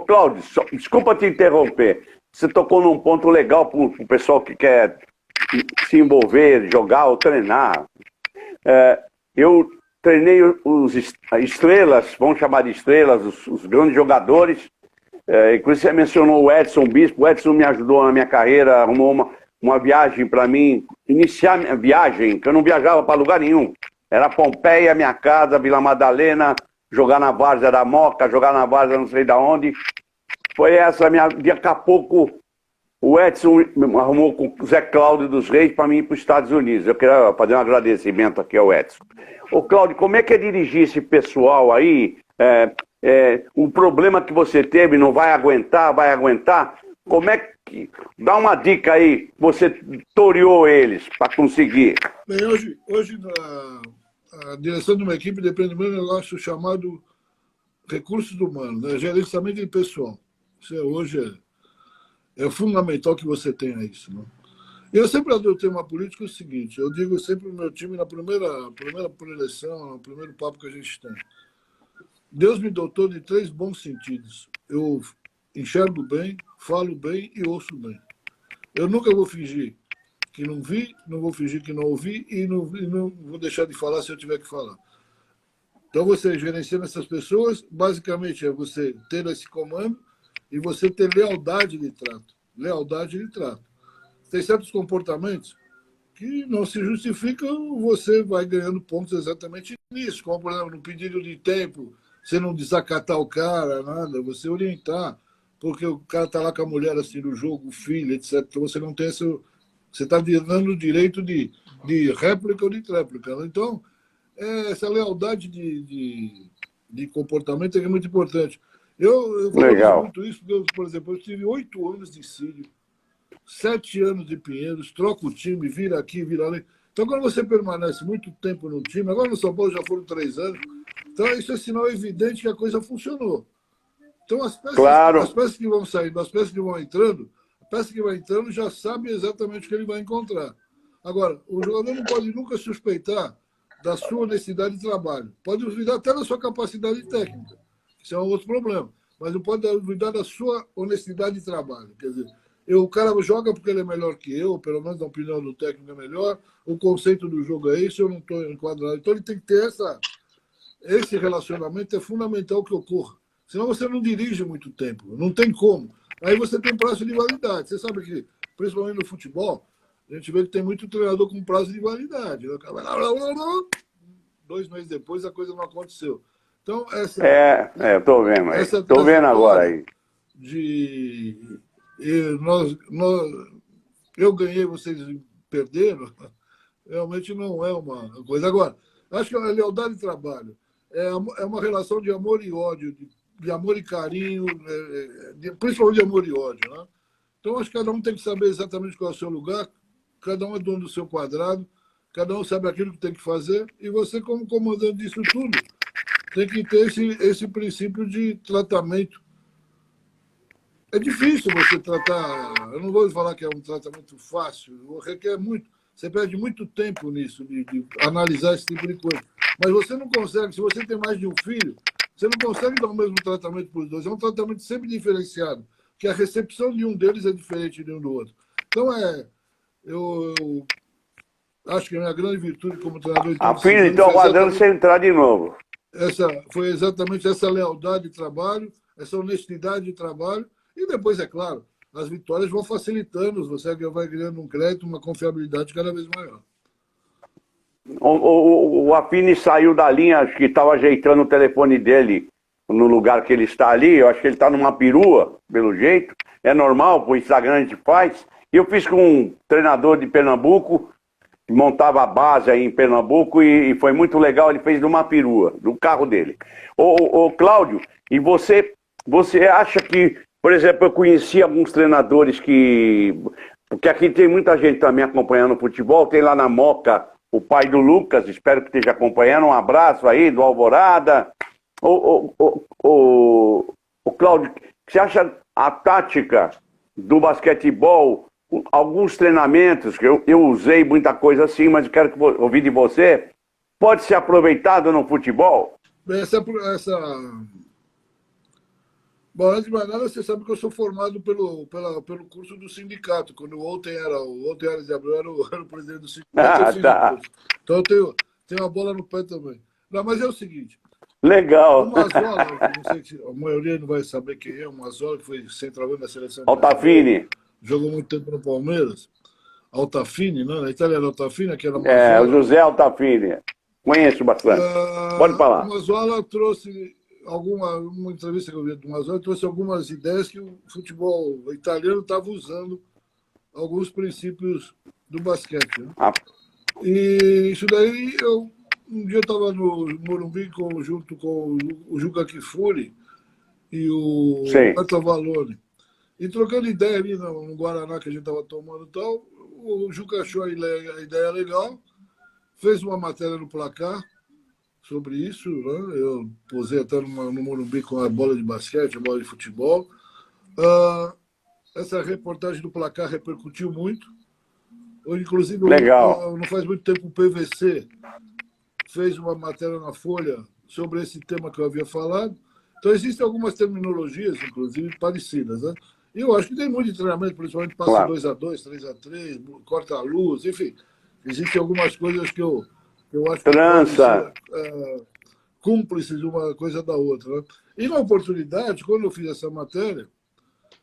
Cláudio, desculpa te interromper, você tocou num ponto legal para o pessoal que quer se envolver, jogar ou treinar. Eu treinei os estrelas, vamos chamar de estrelas, os grandes jogadores. Inclusive você mencionou o Edson Bispo. O Edson me ajudou na minha carreira, arrumou uma viagem para mim, iniciar minha viagem, que eu não viajava para lugar nenhum. Era Pompeia, minha casa, Vila Madalena, jogar na várzea da Moca, jogar na várzea não sei de onde. Foi essa a minha... Daqui a pouco o Edson arrumou com o Zé Cláudio dos Reis para mim ir para os Estados Unidos. Eu queria fazer um agradecimento aqui ao Edson. Ô Cláudio, como é que é dirigir esse pessoal aí? O problema que você teve, não vai aguentar? Como é que... Dá uma dica aí, você toreou eles para conseguir. Bem, hoje a direção de uma equipe depende do meu negócio chamado recursos humanos, né? Gerenciamento de pessoal. Isso hoje é fundamental que você tenha isso, né? Eu sempre adotei uma política, o seguinte, eu digo sempre no meu time, na primeira preleção, no primeiro papo que a gente tem. Deus me dotou de 3 bons sentidos. Eu enxergo bem, falo bem e ouço bem. Eu nunca vou fingir que não vi, não vou fingir que não ouvi e não vou deixar de falar se eu tiver que falar. Então, você gerenciando essas pessoas, basicamente é você ter esse comando e você ter lealdade de trato. Lealdade de trato. Tem certos comportamentos que não se justificam, você vai ganhando pontos exatamente nisso, como, por exemplo, no pedido de tempo, você não desacatar o cara, nada, você orientar, porque o cara está lá com a mulher assim no jogo, o filho, etc. Então você não tem esse... Você está dando o direito de réplica ou de tréplica. Né? Então, essa lealdade de comportamento é muito importante. Eu valorizo muito isso, porque, por exemplo, eu tive 8 anos de Sírio, 7 anos de Pinheiros, troca o time, vira aqui, vira ali. Então, quando você permanece muito tempo no time, agora no São Paulo já foram 3 anos, então isso é sinal evidente que a coisa funcionou. Então, as peças que vão saindo, as peças que vão entrando, a peça que vai entrando já sabe exatamente o que ele vai encontrar. Agora, o jogador não pode nunca suspeitar da sua honestidade de trabalho. Pode duvidar até da sua capacidade técnica. Isso é um outro problema. Mas não pode duvidar da sua honestidade de trabalho. Quer dizer, o cara joga porque ele é melhor que eu, pelo menos na opinião do técnico é melhor, o conceito do jogo é esse, eu não estou enquadrado. Então ele tem que ter esse relacionamento, é fundamental que ocorra. Senão você não dirige muito tempo, não tem como. Aí você tem prazo de validade. Você sabe que, principalmente no futebol, a gente vê que tem muito treinador com prazo de validade. 2 meses depois a coisa não aconteceu. Então, eu estou vendo aí. Estou vendo agora aí. Eu ganhei, vocês perderam, realmente não é uma coisa. Agora, acho que a lealdade de trabalho é uma relação de amor e ódio, de amor e carinho, principalmente de amor e ódio. Né? Então, acho que cada um tem que saber exatamente qual é o seu lugar, cada um é dono do seu quadrado, cada um sabe aquilo que tem que fazer, e você, como comandante disso tudo, tem que ter esse princípio de tratamento É difícil você tratar, eu não vou falar que é um tratamento fácil, requer muito, você perde muito tempo nisso, de analisar esse tipo de coisa. Mas você não consegue, se você tem mais de um filho, você não consegue dar o mesmo tratamento para os dois. É um tratamento sempre diferenciado, porque a recepção de um deles é diferente de um do outro. Então, eu acho que a minha grande virtude como treinador... Afine, estou aguardando você entrar de novo. Foi exatamente essa lealdade de trabalho, essa honestidade de trabalho, e depois, é claro, as vitórias vão facilitando, você vai ganhando um crédito, uma confiabilidade cada vez maior. O Afine saiu da linha, acho que estava ajeitando o telefone dele no lugar que ele está ali. Eu acho que ele está numa perua, pelo jeito. É normal, o Instagram a gente faz. E eu fiz com um treinador de Pernambuco, que montava a base aí em Pernambuco, e foi muito legal. Ele fez numa perua, do carro dele. Ô Cláudio, e você acha que, por exemplo, eu conheci alguns treinadores que... Porque aqui tem muita gente também acompanhando o futebol, tem lá na Moca o pai do Lucas, espero que esteja acompanhando, um abraço aí, do Alvorada. Cláudio, você acha a tática do basquetebol, alguns treinamentos, que eu usei muita coisa assim, mas eu quero ouvir de você, pode ser aproveitado no futebol? Bom, antes de mais nada, você sabe que eu sou formado pelo curso do sindicato. Quando o Ontem Aras de Abreu era o presidente do sindicato. Tá. Então eu tenho uma bola no pé também. Não, mas é o seguinte. Legal. O Mazzola, não sei se a maioria não vai saber quem é, o Mazzola, que foi centroavante da seleção. Altafine. Jogou muito tempo no Palmeiras. Altafine, não? Na Itália era Altafine, aqui era Mazzola. O José Altafine. Conheço bastante. Pode falar. O Mazzola trouxe... uma entrevista que eu vi do Mazzola trouxe algumas ideias que o futebol italiano estava usando alguns princípios do basquete. Né? E isso daí, um dia eu estava no Morumbi junto com o Juca Kfouri e o Roberto Avalone. E trocando ideia ali no Guaraná que a gente estava tomando e tal, o Juca achou a ideia legal, fez uma matéria no Placar sobre isso, né? Eu posei até no Morumbi com a bola de basquete, a bola de futebol. Essa reportagem do Placar repercutiu muito. Inclusive, legal. Não faz muito tempo o PVC fez uma matéria na Folha sobre esse tema que eu havia falado. Então, existem algumas terminologias, inclusive, parecidas. Né? E eu acho que tem muito de treinamento, principalmente passe 2x2, 3x3, corta a luz, enfim. Existem algumas coisas que eu acho que trança. Cúmplices de uma coisa da outra. Né? E na oportunidade, quando eu fiz essa matéria,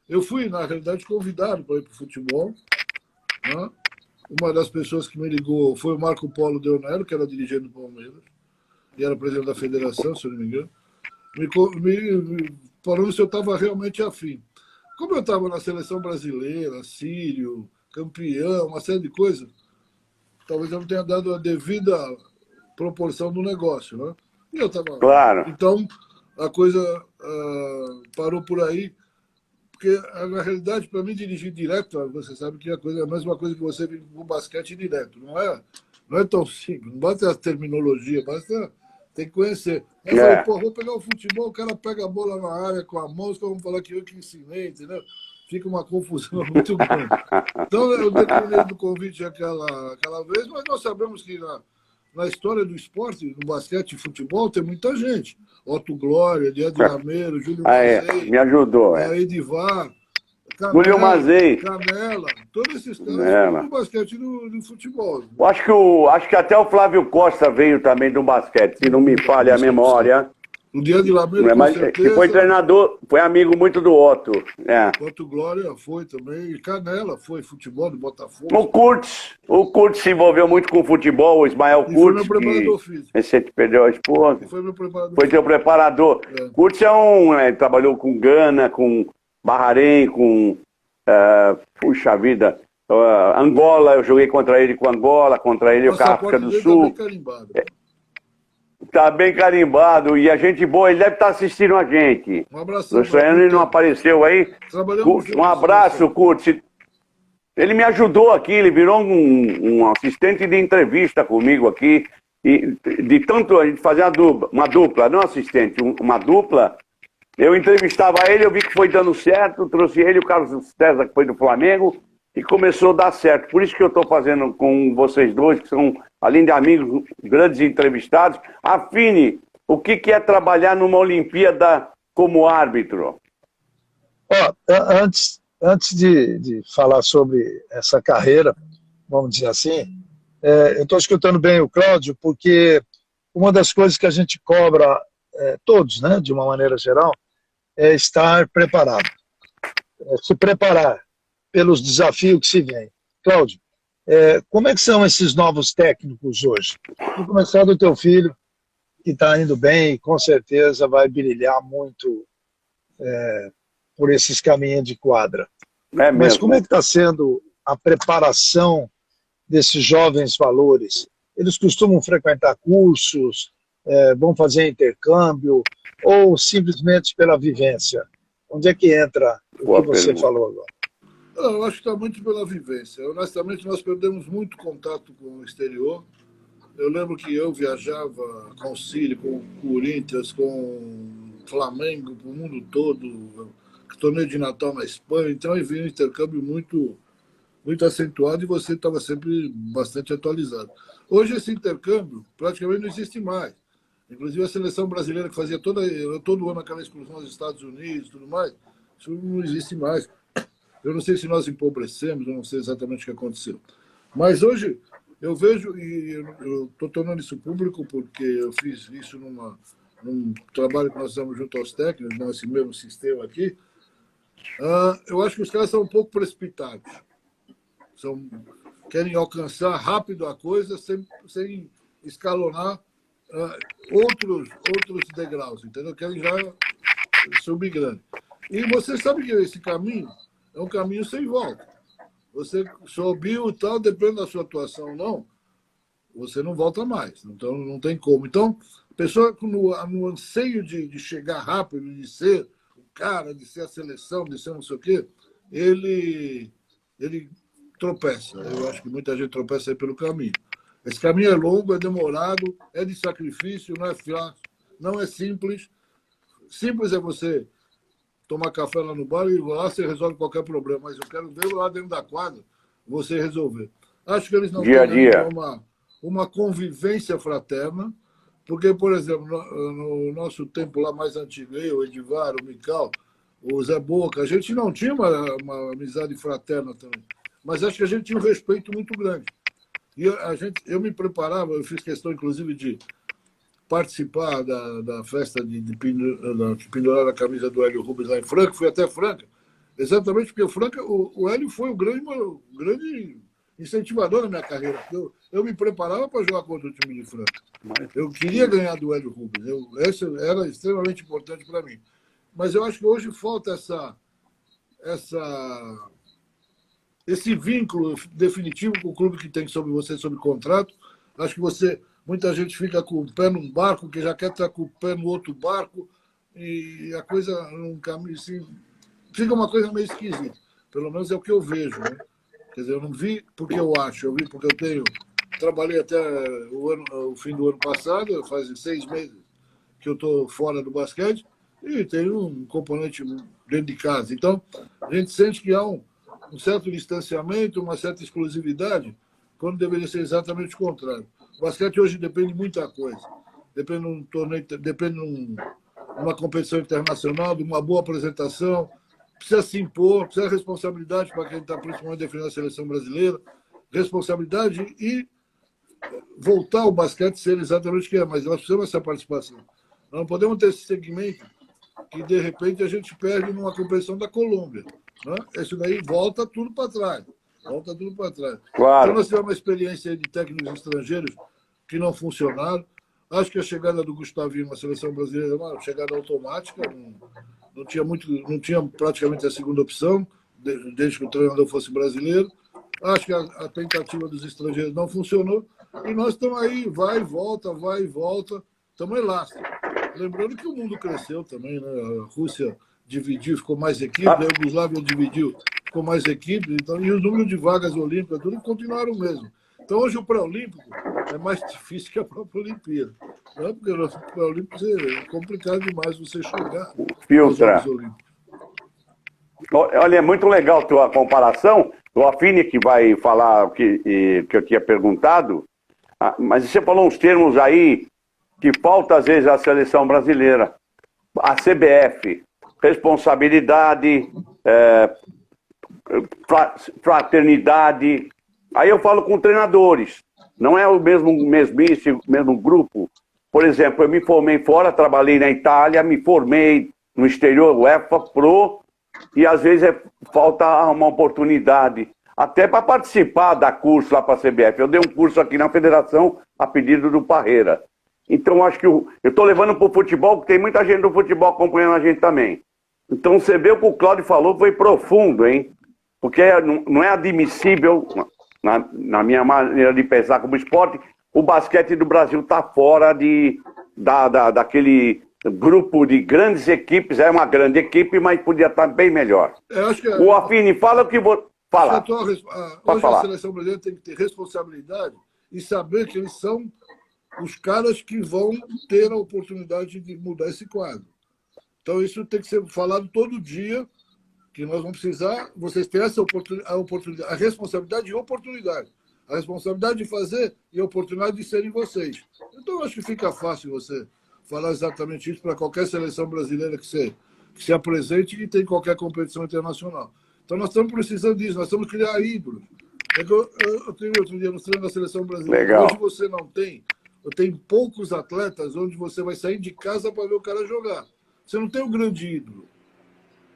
eu fui, na realidade, convidado para ir para o futebol. Né? Uma das pessoas que me ligou foi o Marco Polo Deonero, que era dirigente do Palmeiras, e era presidente da federação, se eu não me engano, me falando se eu estava realmente afim. Como eu estava na seleção brasileira, sírio, campeão, uma série de coisas, talvez eu não tenha dado a devida proporção do negócio, né? E eu estava... Claro. Então, a coisa parou por aí, porque, na realidade, para mim, dirigir direto, você sabe que é a mesma coisa que você vir no basquete direto. Não é tão simples, não basta a terminologia, tem que conhecer. Eu falei, vou pegar o futebol, o cara pega a bola na área com a mão, os caras vão falar que eu que ensinei, entendeu? Fica uma confusão muito grande. Então, eu declinei do convite aquela vez, mas nós sabemos que na história do esporte, no basquete e futebol, tem muita gente. Otto Glória, Diego Lameiro, Júlio Mazei. Me ajudou. Edivar, Júlio Mazei. Canela. Todos esses caras do basquete e do futebol. Acho que até o Flávio Costa veio também do basquete, se não me falha a memória. O Diego Lameiro, com certeza. Que foi treinador, foi amigo muito do Otto. Otto Glória foi também. E Canela foi futebol do Botafogo. O Kurtz se envolveu muito com o futebol, o Ismael Kurtz. Foi meu preparador físico. Recente perdeu a esposa. Foi meu preparador. Foi teu preparador. Kurtz trabalhou com Gana, com Bahrein, com... puxa vida... Angola, eu joguei contra ele com Angola, contra ele com a África do Sul. Tá bem carimbado, e a gente boa, ele deve estar assistindo a gente. Um abraço. Ele não apareceu aí. Um abraço, Kurtz. Ele me ajudou aqui, ele virou um assistente de entrevista comigo aqui. E de tanto a gente fazer uma dupla, não assistente, uma dupla. Eu entrevistava ele, eu vi que foi dando certo, trouxe ele, o Carlos César, que foi do Flamengo, e começou a dar certo. Por isso que eu estou fazendo com vocês dois, que são, além de amigos, grandes entrevistados. Affini, o que é trabalhar numa Olimpíada como árbitro? Ó, antes de falar sobre essa carreira, vamos dizer assim, eu estou escutando bem o Cláudio, porque uma das coisas que a gente cobra, todos, né, de uma maneira geral, é estar preparado. Se preparar pelos desafios que se vêm. Cláudio, como é que são esses novos técnicos hoje? Vou começar do teu filho, que está indo bem e com certeza vai brilhar muito por esses caminhos de quadra. Mas como é que está sendo a preparação desses jovens valores? Eles costumam frequentar cursos, vão fazer intercâmbio, ou simplesmente pela vivência? Onde é que entra o que você falou agora? Eu acho que está muito pela vivência. Honestamente, nós perdemos muito contato com o exterior. Eu lembro que eu viajava com o Círio, com o Corinthians, com o Flamengo, para o mundo todo, torneio de Natal na Espanha, então eu vi um intercâmbio muito acentuado e você estava sempre bastante atualizado. Hoje esse intercâmbio praticamente não existe mais. Inclusive a seleção brasileira que fazia todo ano aquela excursão aos Estados Unidos e tudo mais, isso não existe mais. Eu não sei se nós empobrecemos, eu não sei exatamente o que aconteceu. Mas hoje eu vejo, e eu estou tornando isso público porque eu fiz isso num trabalho que nós fizemos junto aos técnicos, nesse mesmo sistema aqui. Eu acho que os caras são um pouco precipitados. Querem alcançar rápido a coisa sem escalonar outros degraus, entendeu? Querem já subir grande. E você sabe que esse caminho é um caminho sem volta. Você subiu e tal, depende da sua atuação ou não, você não volta mais. Então, não tem como. Então, a pessoa no anseio de chegar rápido, de ser o cara, de ser a seleção, de ser não sei o quê, ele tropeça. Eu acho que muita gente tropeça aí pelo caminho. Esse caminho é longo, é demorado, é de sacrifício, não é fácil, não é simples. Simples é você tomar café lá no bar e lá você resolve qualquer problema, mas eu quero ver lá dentro da quadra você resolver. Acho que eles não têm uma convivência fraterna, porque, por exemplo, no nosso tempo lá mais antigo, eu, o Edivar, o Mical, o Zé Boca, a gente não tinha uma amizade fraterna também, mas acho que a gente tinha um respeito muito grande. E eu me preparava, eu fiz questão, inclusive, de participar da festa de pendurar a camisa do Hélio Rubens lá em Franca, fui até Franca, exatamente porque o Hélio foi o grande incentivador da minha carreira. Eu me preparava para jogar contra o time de Franca. Eu queria ganhar do Hélio Rubens, isso era extremamente importante para mim. Mas eu acho que hoje falta esse vínculo definitivo com o clube que tem sobre você, sobre contrato. Acho que muita gente fica com o pé num barco, que já quer estar com o pé no outro barco, e a coisa num caminho assim, fica uma coisa meio esquisita. Pelo menos é o que eu vejo, né? Quer dizer, eu não vi porque eu acho, eu vi porque eu trabalhei até o fim do ano passado, faz 6 meses que eu estou fora do basquete, e tenho um componente dentro de casa. Então, a gente sente que há um certo distanciamento, uma certa exclusividade, quando deveria ser exatamente o contrário. O basquete hoje depende de muita coisa. Depende de um torneio, depende de uma competição internacional, de uma boa apresentação. Precisa se impor, precisa de responsabilidade para quem está principalmente defendendo a seleção brasileira. Responsabilidade e voltar ao basquete ser exatamente o que é, mas nós precisamos dessa participação. Nós não podemos ter esse segmento que, de repente, a gente perde numa competição da Colômbia. Né? Isso daí volta tudo para trás. Volta tudo para trás. Claro. Então, nós tivemos uma experiência de técnicos estrangeiros que não funcionaram. Acho que a chegada do Gustavinho na seleção brasileira é uma chegada automática. Não tinha praticamente a segunda opção, desde que o treinador fosse brasileiro. Acho que a tentativa dos estrangeiros não funcionou. E nós estamos aí, vai e volta, estamos elásticos. Lembrando que o mundo cresceu também, né? A Rússia dividiu, ficou mais equipe, a Iugoslávia dividiu, ficou mais equipe, então, e o número de vagas olímpicas tudo continuaram o mesmo. Então, hoje o pré-olímpico é mais difícil que a própria Olimpíada. Não é porque o pré-olímpico é complicado demais você chegar aos Filtra. Jogos Olímpicos. Olha, é muito legal a tua comparação. O Affini que vai falar o que eu tinha perguntado, mas você falou uns termos aí que falta às vezes à seleção brasileira. A CBF, responsabilidade, fraternidade. Aí eu falo com treinadores, não é o mesmo grupo. Por exemplo, eu me formei fora, trabalhei na Itália, me formei no exterior, UEFA Pro, e às vezes falta uma oportunidade, até para participar da curso lá para a CBF. Eu dei um curso aqui na Federação a pedido do Parreira. Então acho que eu estou levando para o futebol, porque tem muita gente do futebol acompanhando a gente também. Então você vê o que o Cláudio falou, foi profundo, hein? Porque não é admissível, na minha maneira de pensar como esporte, o basquete do Brasil está fora daquele grupo de grandes equipes. É uma grande equipe, mas podia estar bem melhor. O Affini, fala o que vou falar. Hoje a seleção brasileira tem que ter responsabilidade e saber que eles são os caras que vão ter a oportunidade de mudar esse quadro. Então isso tem que ser falado todo dia, que nós vamos precisar, vocês terem essa oportunidade, a responsabilidade e oportunidade. A responsabilidade de fazer e a oportunidade de serem vocês. Então eu acho que fica fácil você falar exatamente isso para qualquer seleção brasileira que se apresente e que tem qualquer competição internacional. Então nós estamos precisando disso, nós estamos criando ídolos. Eu tive outro dia no treino da seleção brasileira. Legal. Hoje você não tem. Eu tenho poucos atletas onde você vai sair de casa para ver o cara jogar. Você não tem o grande ídolo.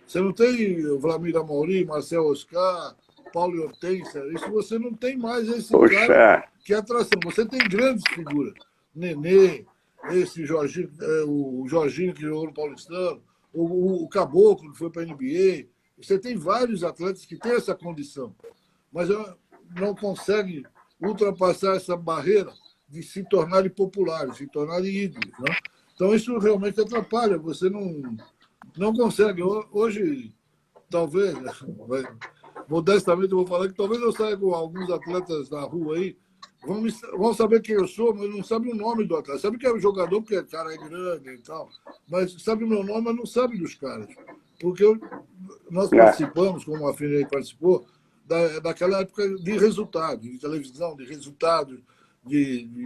Você não tem o Vladimir Amorim, Marcel Oscar, Paulo Hortência. Isso você não tem mais esse cara que é atração. Você tem grandes figuras. Nenê, esse Jorginho, o Jorginho que jogou no Paulistano, o Caboclo que foi para a NBA. Você tem vários atletas que têm essa condição. Mas não conseguem ultrapassar essa barreira de se tornarem populares, se tornarem ídolos. Né? Então, isso realmente atrapalha. Você não consegue. Hoje, talvez, modestamente, eu vou falar que talvez eu saia com alguns atletas na rua aí, vão saber quem eu sou, mas não sabem o nome do atleta. Sabe que é um jogador, porque o cara é grande e tal, mas sabe o meu nome, mas não sabe dos caras. Porque nós participamos, como a Affini participou, daquela época de resultado, de televisão, de resultados,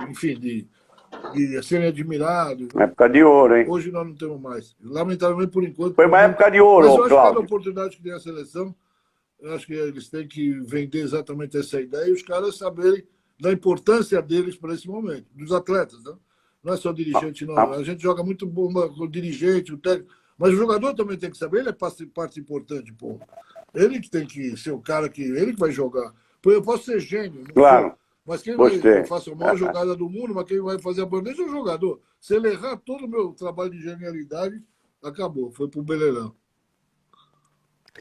enfim, de serem admirados. Época de ouro, hein? Hoje nós não temos mais. Lamentavelmente, por enquanto. Foi uma época de ouro, mas eu acho Cláudio. que cada oportunidade que tem a seleção, eu acho que eles têm que vender exatamente essa ideia e os caras saberem da importância deles para esse momento, dos atletas. Né? Não é só dirigente, não. A gente joga muito bom com o dirigente, o técnico, mas o jogador também tem que saber, ele é parte importante, pô. Ele que tem que ser o cara ele que vai jogar. Pô, eu posso ser gênio, não claro. sou. Mas quem vai fazer a maior jogada do mundo, mas quem vai fazer a bandeja é o jogador. Se ele errar, todo o meu trabalho de genialidade acabou, foi pro beleirão.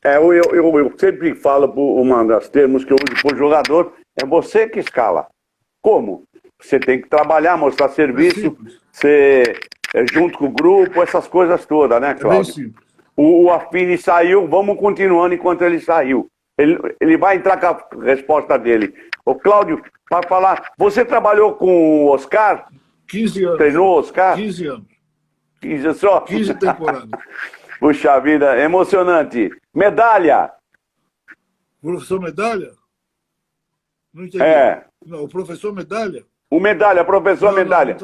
Eu sempre falo, uma das termos que eu uso para o jogador, é você que escala. Como? Você tem que trabalhar, mostrar serviço, ser junto com o grupo, essas coisas todas, né, Cláudio? É bem simples. O Affini saiu, vamos continuando enquanto ele saiu. Ele vai entrar com a resposta dele. Ô, Cláudio, para falar, você trabalhou com o Oscar? 15 anos. Treinou o Oscar? 15 anos. 15 só? 15 temporadas. Puxa vida, emocionante. Medalha! Professor Medalha? Não entendi. Não, o professor Medalha? O Medalha, professor Medalha.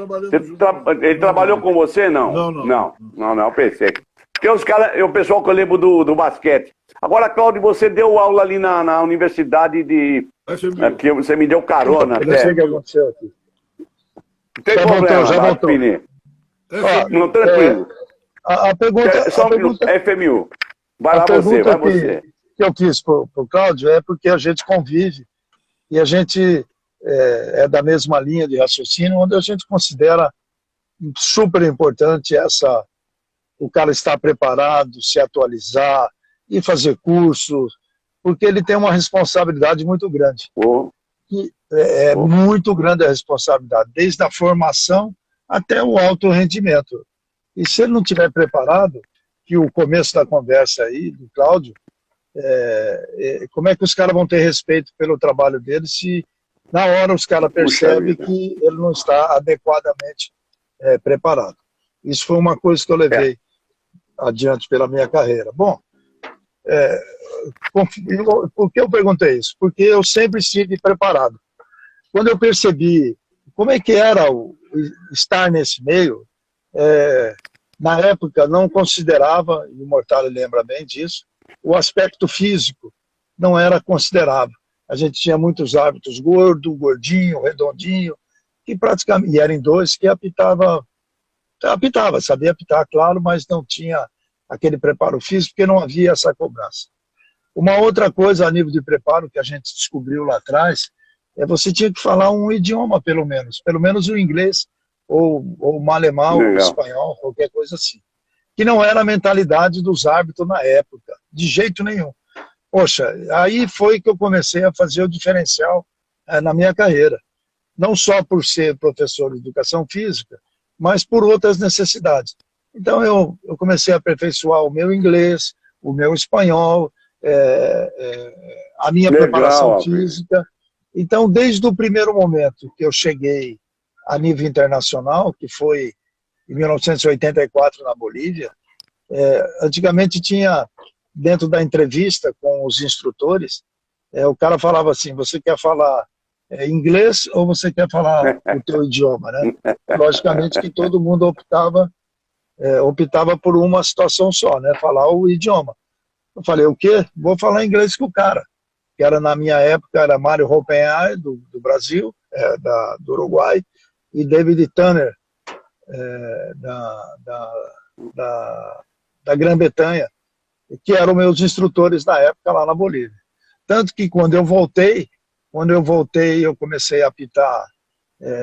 Ele trabalhou com você, não? Não, eu pensei. Porque o pessoal que eu lembro do basquete. Agora, Cláudio, você deu aula ali na universidade de... que você me deu carona até. Eu sei o que aconteceu aqui. Não tem problema, já voltou. Não, tranquilo. A pergunta... Só um minuto, FMU. Vai lá você. Que eu fiz para o Cláudio é porque a gente convive e a gente é da mesma linha de raciocínio, onde a gente considera super importante o cara estar preparado, se atualizar e fazer cursos, porque ele tem uma responsabilidade muito grande. Muito grande a responsabilidade, desde a formação até o alto rendimento. E se ele não estiver preparado, que o começo da conversa aí, do Cláudio, como é que os caras vão ter respeito pelo trabalho dele se na hora os caras percebem vida. que ele não está adequadamente preparado. Isso foi uma coisa que eu levei adiante pela minha carreira. Bom, por que eu perguntei isso? Porque eu sempre estive preparado. Quando eu percebi como é que era estar nesse meio, na época não considerava, e o Mortale lembra bem disso, o aspecto físico não era considerável. A gente tinha muitos árbitros gordo, gordinho, redondinho, que praticamente, e eram dois que apitava, sabia apitar, claro, mas não tinha aquele preparo físico, porque não havia essa cobrança. Uma outra coisa a nível de preparo que a gente descobriu lá atrás, você tinha que falar um idioma, pelo menos o inglês, ou o alemão, ou o espanhol, qualquer coisa assim. Que não era a mentalidade dos árbitros na época, de jeito nenhum. Poxa, aí foi que eu comecei a fazer o diferencial na minha carreira. Não só por ser professor de educação física, mas por outras necessidades. Então eu comecei a aperfeiçoar o meu inglês, o meu espanhol, a minha preparação física. Então, desde o primeiro momento que eu cheguei a nível internacional, que foi em 1984 na Bolívia, antigamente tinha, dentro da entrevista com os instrutores, o cara falava assim, você quer falar inglês ou você quer falar o teu idioma, né? Logicamente que todo mundo optava por uma situação só, né? Falar o idioma. Eu falei, o quê? Vou falar inglês com o cara. Que era, na minha época, era Mário Hoppenheim, do Brasil, do Uruguai, e David Tanner, da Grã-Bretanha, que eram meus instrutores na época lá na Bolívia. Tanto que quando eu voltei, eu comecei a apitar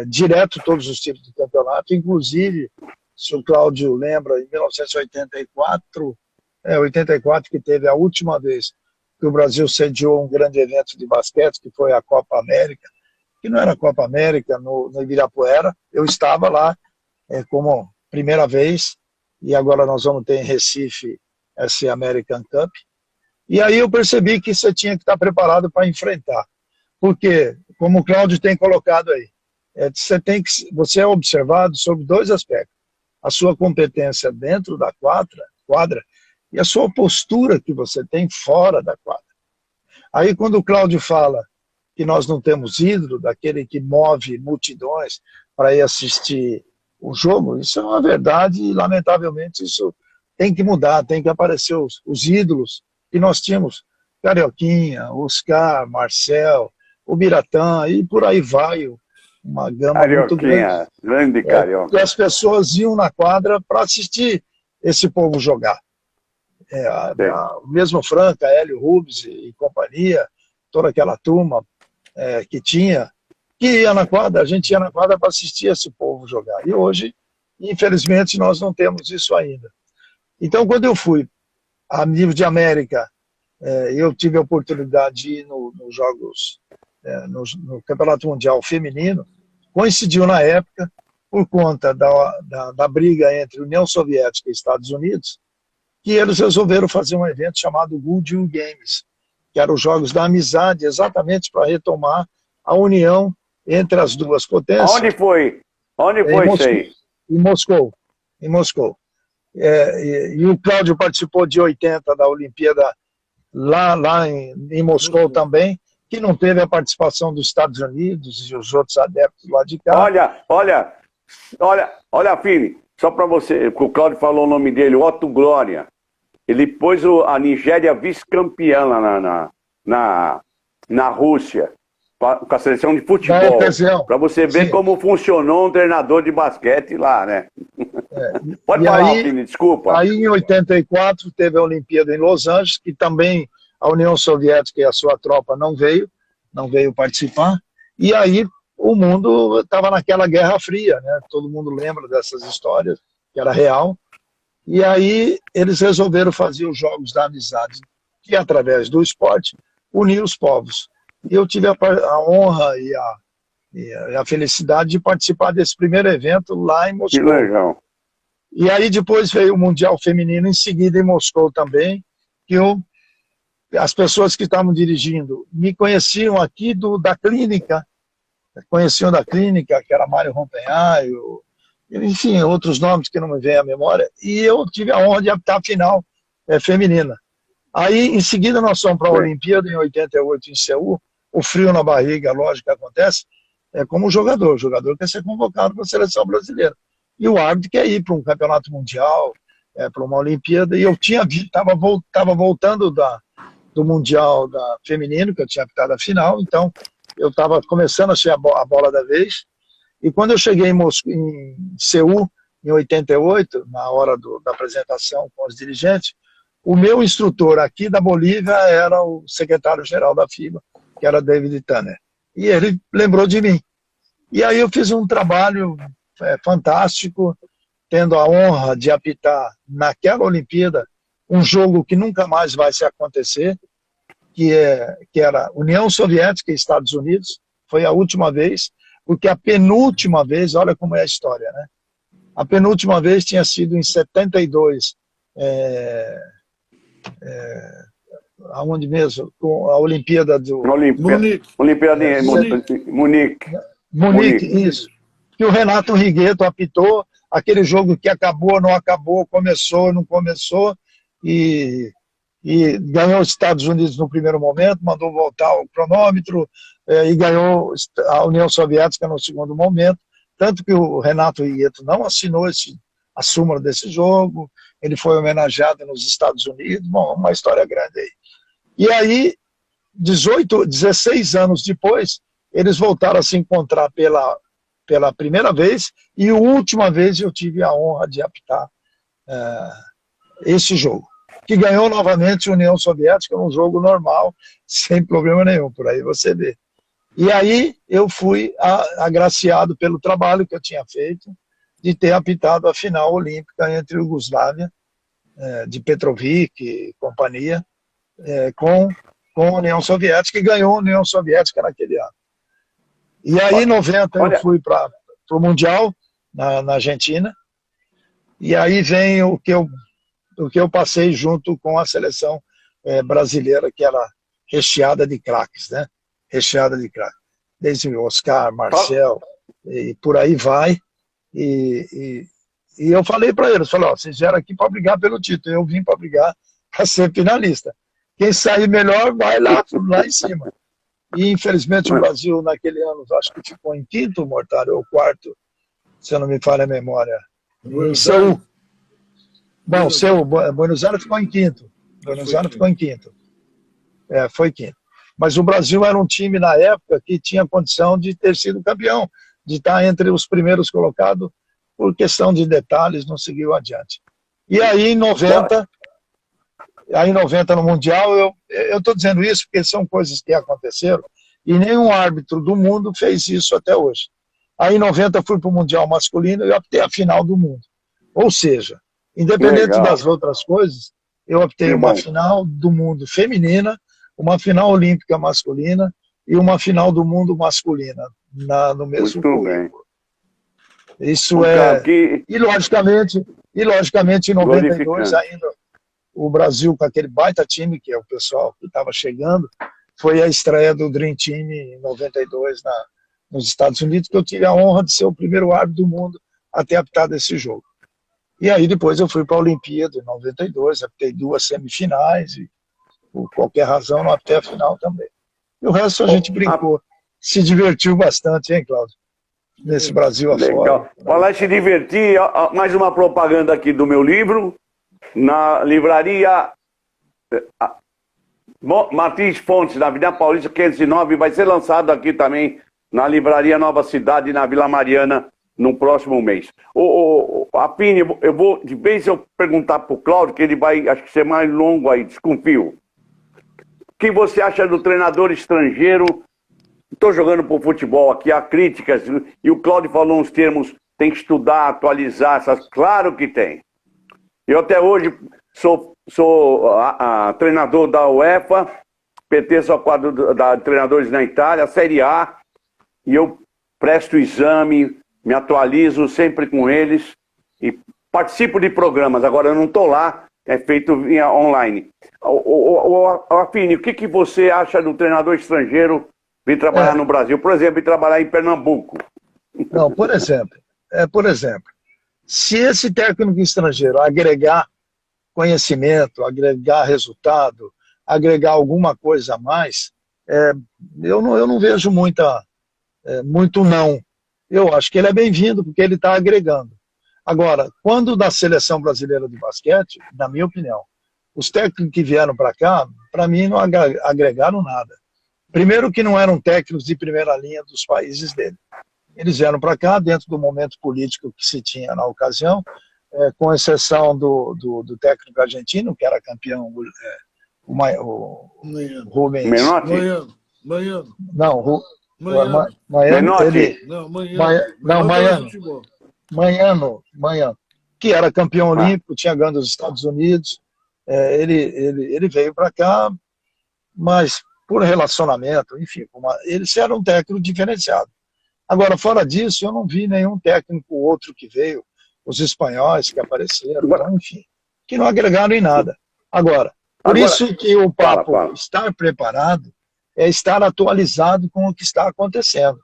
direto todos os tipos de campeonato, inclusive, se o Cláudio lembra, em 1984, 84 que teve a última vez que o Brasil sediou um grande evento de basquete, que foi a Copa América, que não era a Copa América, no Ibirapuera. Eu estava lá como primeira vez, e agora nós vamos ter em Recife esse American Cup. E aí eu percebi que você tinha que estar preparado para enfrentar. Porque, como o Cláudio tem colocado aí, você é observado sobre dois aspectos. A sua competência dentro da quadra e a sua postura que você tem fora da quadra. Aí quando o Cláudio fala que nós não temos ídolo, daquele que move multidões para ir assistir o jogo, isso é uma verdade e lamentavelmente isso tem que mudar, tem que aparecer os ídolos que nós tínhamos, Carioquinha, Oscar, Marcel, o Biratã, e por aí vai, uma gama muito grande. Grande Carioca. E as pessoas iam na quadra para assistir esse povo jogar. Mesmo Franca, Hélio Rubens e companhia, toda aquela turma que ia na quadra, a gente ia na quadra para assistir esse povo jogar. E hoje, infelizmente, nós não temos isso ainda. Então, quando eu fui a nível de América, eu tive a oportunidade de ir nos Jogos, no Campeonato Mundial Feminino, coincidiu na época, por conta da briga entre União Soviética e Estados Unidos, que eles resolveram fazer um evento chamado Goodyear Games, que eram os Jogos da Amizade, exatamente para retomar a união entre as duas potências. Onde foi? Onde foi isso aí? Em Moscou. E o Cláudio participou de 80 da Olimpíada lá em Moscou também, que não teve a participação dos Estados Unidos e os outros adeptos lá de cá. Olha, Fini, só para você, o Cláudio falou o nome dele, Otto Glória. Ele pôs a Nigéria vice-campeã lá na Rússia, com a seleção de futebol. Para você ver como funcionou um treinador de basquete lá, né? Pode falar, Fini, desculpa. Aí em 84 teve a Olimpíada em Los Angeles, que também a União Soviética e a sua tropa não veio participar. E aí o mundo estava naquela Guerra Fria, né? Todo mundo lembra dessas histórias, que era real. E aí eles resolveram fazer os Jogos da Amizade, que através do esporte uniu os povos. E eu tive a honra e a felicidade de participar desse primeiro evento lá em Moscou. Que legal. E aí depois veio o Mundial Feminino em seguida em Moscou também, que as pessoas que estavam dirigindo me conheciam aqui da clínica conheciam da clínica, que era Mário Rompenhaio, enfim, outros nomes que não me vêm à memória, e eu tive a honra de apitar a final feminina. Aí, em seguida, nós fomos para a Olimpíada, em 88, em Seul, o frio na barriga, lógico que acontece, como jogador. O jogador quer ser convocado para a seleção brasileira. E o árbitro quer ir para um campeonato mundial, para uma Olimpíada, e eu estava voltando do Mundial feminino, que eu tinha apitado a final, então eu estava começando a ser a bola da vez, e quando eu cheguei em Seul, em 88, na hora da apresentação com os dirigentes, o meu instrutor aqui da Bolívia era o secretário-geral da FIBA, que era David Tanner. E ele lembrou de mim. E aí eu fiz um trabalho fantástico, tendo a honra de apitar naquela Olimpíada um jogo que nunca mais vai se acontecer, que era União Soviética e Estados Unidos. Foi a última vez, porque a penúltima vez, olha como é a história, né? A penúltima vez tinha sido em 72, aonde mesmo? Com a Olimpíada do... Olimpíada de Munique, isso. Que o Renato Rigueto apitou, aquele jogo que acabou, não acabou, começou, não começou, e ganhou os Estados Unidos no primeiro momento, mandou voltar o cronômetro, e ganhou a União Soviética no segundo momento, tanto que o Renato Rigueto não assinou a súmula desse jogo, ele foi homenageado nos Estados Unidos, bom, uma história grande aí. E aí, 16 anos depois, eles voltaram a se encontrar pela primeira vez, e a última vez eu tive a honra de apitar esse jogo, que ganhou novamente a União Soviética num jogo normal, sem problema nenhum, por aí você vê. E aí eu fui agraciado pelo trabalho que eu tinha feito, de ter apitado a final olímpica entre a Iugoslávia, de Petrovic e companhia, com a União Soviética, e ganhou a União Soviética naquele ano. E aí, em 90, eu fui para o Mundial, na Argentina, e aí vem o que eu passei junto com a seleção brasileira, que era recheada de craques, né? Recheada de craques. Desde Oscar, Marcel, e por aí vai. E eu falei para eles, vocês vieram aqui para brigar pelo título, eu vim para brigar para ser finalista. Quem sair melhor vai lá em cima. E infelizmente o Brasil naquele ano, acho que ficou em quinto, Mortário, ou quarto, se eu não me falha a memória. Em Seul. Bom, Buenos Aires ficou em quinto. Buenos Aires ficou em quinto. Foi quinto. Mas o Brasil era um time na época que tinha condição de ter sido campeão, de estar entre os primeiros colocados, por questão de detalhes, não seguiu adiante. E aí, em 90 no Mundial, eu estou dizendo isso porque são coisas que aconteceram e nenhum árbitro do mundo fez isso até hoje. Aí, em 90, fui para o Mundial masculino e eu optei a final do mundo. Ou seja, independente das outras coisas, eu optei uma final do mundo feminina, uma final olímpica masculina e uma final do mundo masculina no mesmo currículo. Isso E logicamente, em 92 ainda, o Brasil com aquele baita time, que é o pessoal que estava chegando, foi a estreia do Dream Team em 92 nos Estados Unidos, que eu tive a honra de ser o primeiro árbitro do mundo a ter apitado esse jogo. E aí depois eu fui para a Olimpíada em 92, apitei 2 semifinais e por qualquer razão não apitei a final também. E o resto a gente brincou, se divertiu bastante, hein, Cláudio? Nesse Brasil afora. Legal. Falar em se divertir, mais uma propaganda aqui do meu livro, na livraria Martins Fontes, na Avenida Paulista 509, vai ser lançado aqui também na livraria Nova Cidade, na Vila Mariana, no próximo mês. Apini, eu vou, de vez eu perguntar para o Cláudio, que ele vai, acho que ser mais longo aí, desconfio. O que você acha do treinador estrangeiro? Estou jogando por futebol aqui, há críticas, e o Cláudio falou uns termos, tem que estudar, atualizar, essas, claro que tem. Eu até hoje sou treinador da UEFA, pertenço ao quadro de treinadores na Itália, Série A, e eu presto exame, me atualizo sempre com eles, e participo de programas, agora eu não estou lá, é feito via online. Apini, o que você acha do treinador estrangeiro vir trabalhar no Brasil, por exemplo, e trabalhar em Pernambuco. Não, por exemplo, se esse técnico estrangeiro agregar conhecimento, agregar resultado, agregar alguma coisa a mais, eu não vejo muito não. Eu acho que ele é bem-vindo porque ele está agregando. Agora, quando da seleção brasileira de basquete, na minha opinião, os técnicos que vieram para cá, para mim, não agregaram nada. Primeiro que não eram técnicos de primeira linha dos países dele. Eles vieram para cá dentro do momento político que se tinha na ocasião, com exceção do técnico argentino, que era campeão, o Rubens. Menotti? Manhano. Não, Manhano, que era campeão olímpico, tinha ganho dos Estados Unidos. Ele veio para cá, mas por relacionamento, enfim, eles eram um técnico diferenciado. Agora, fora disso, eu não vi nenhum técnico outro que veio, os espanhóis que apareceram, então, enfim, que não agregaram em nada. Agora, isso que o papo estar preparado é estar atualizado com o que está acontecendo.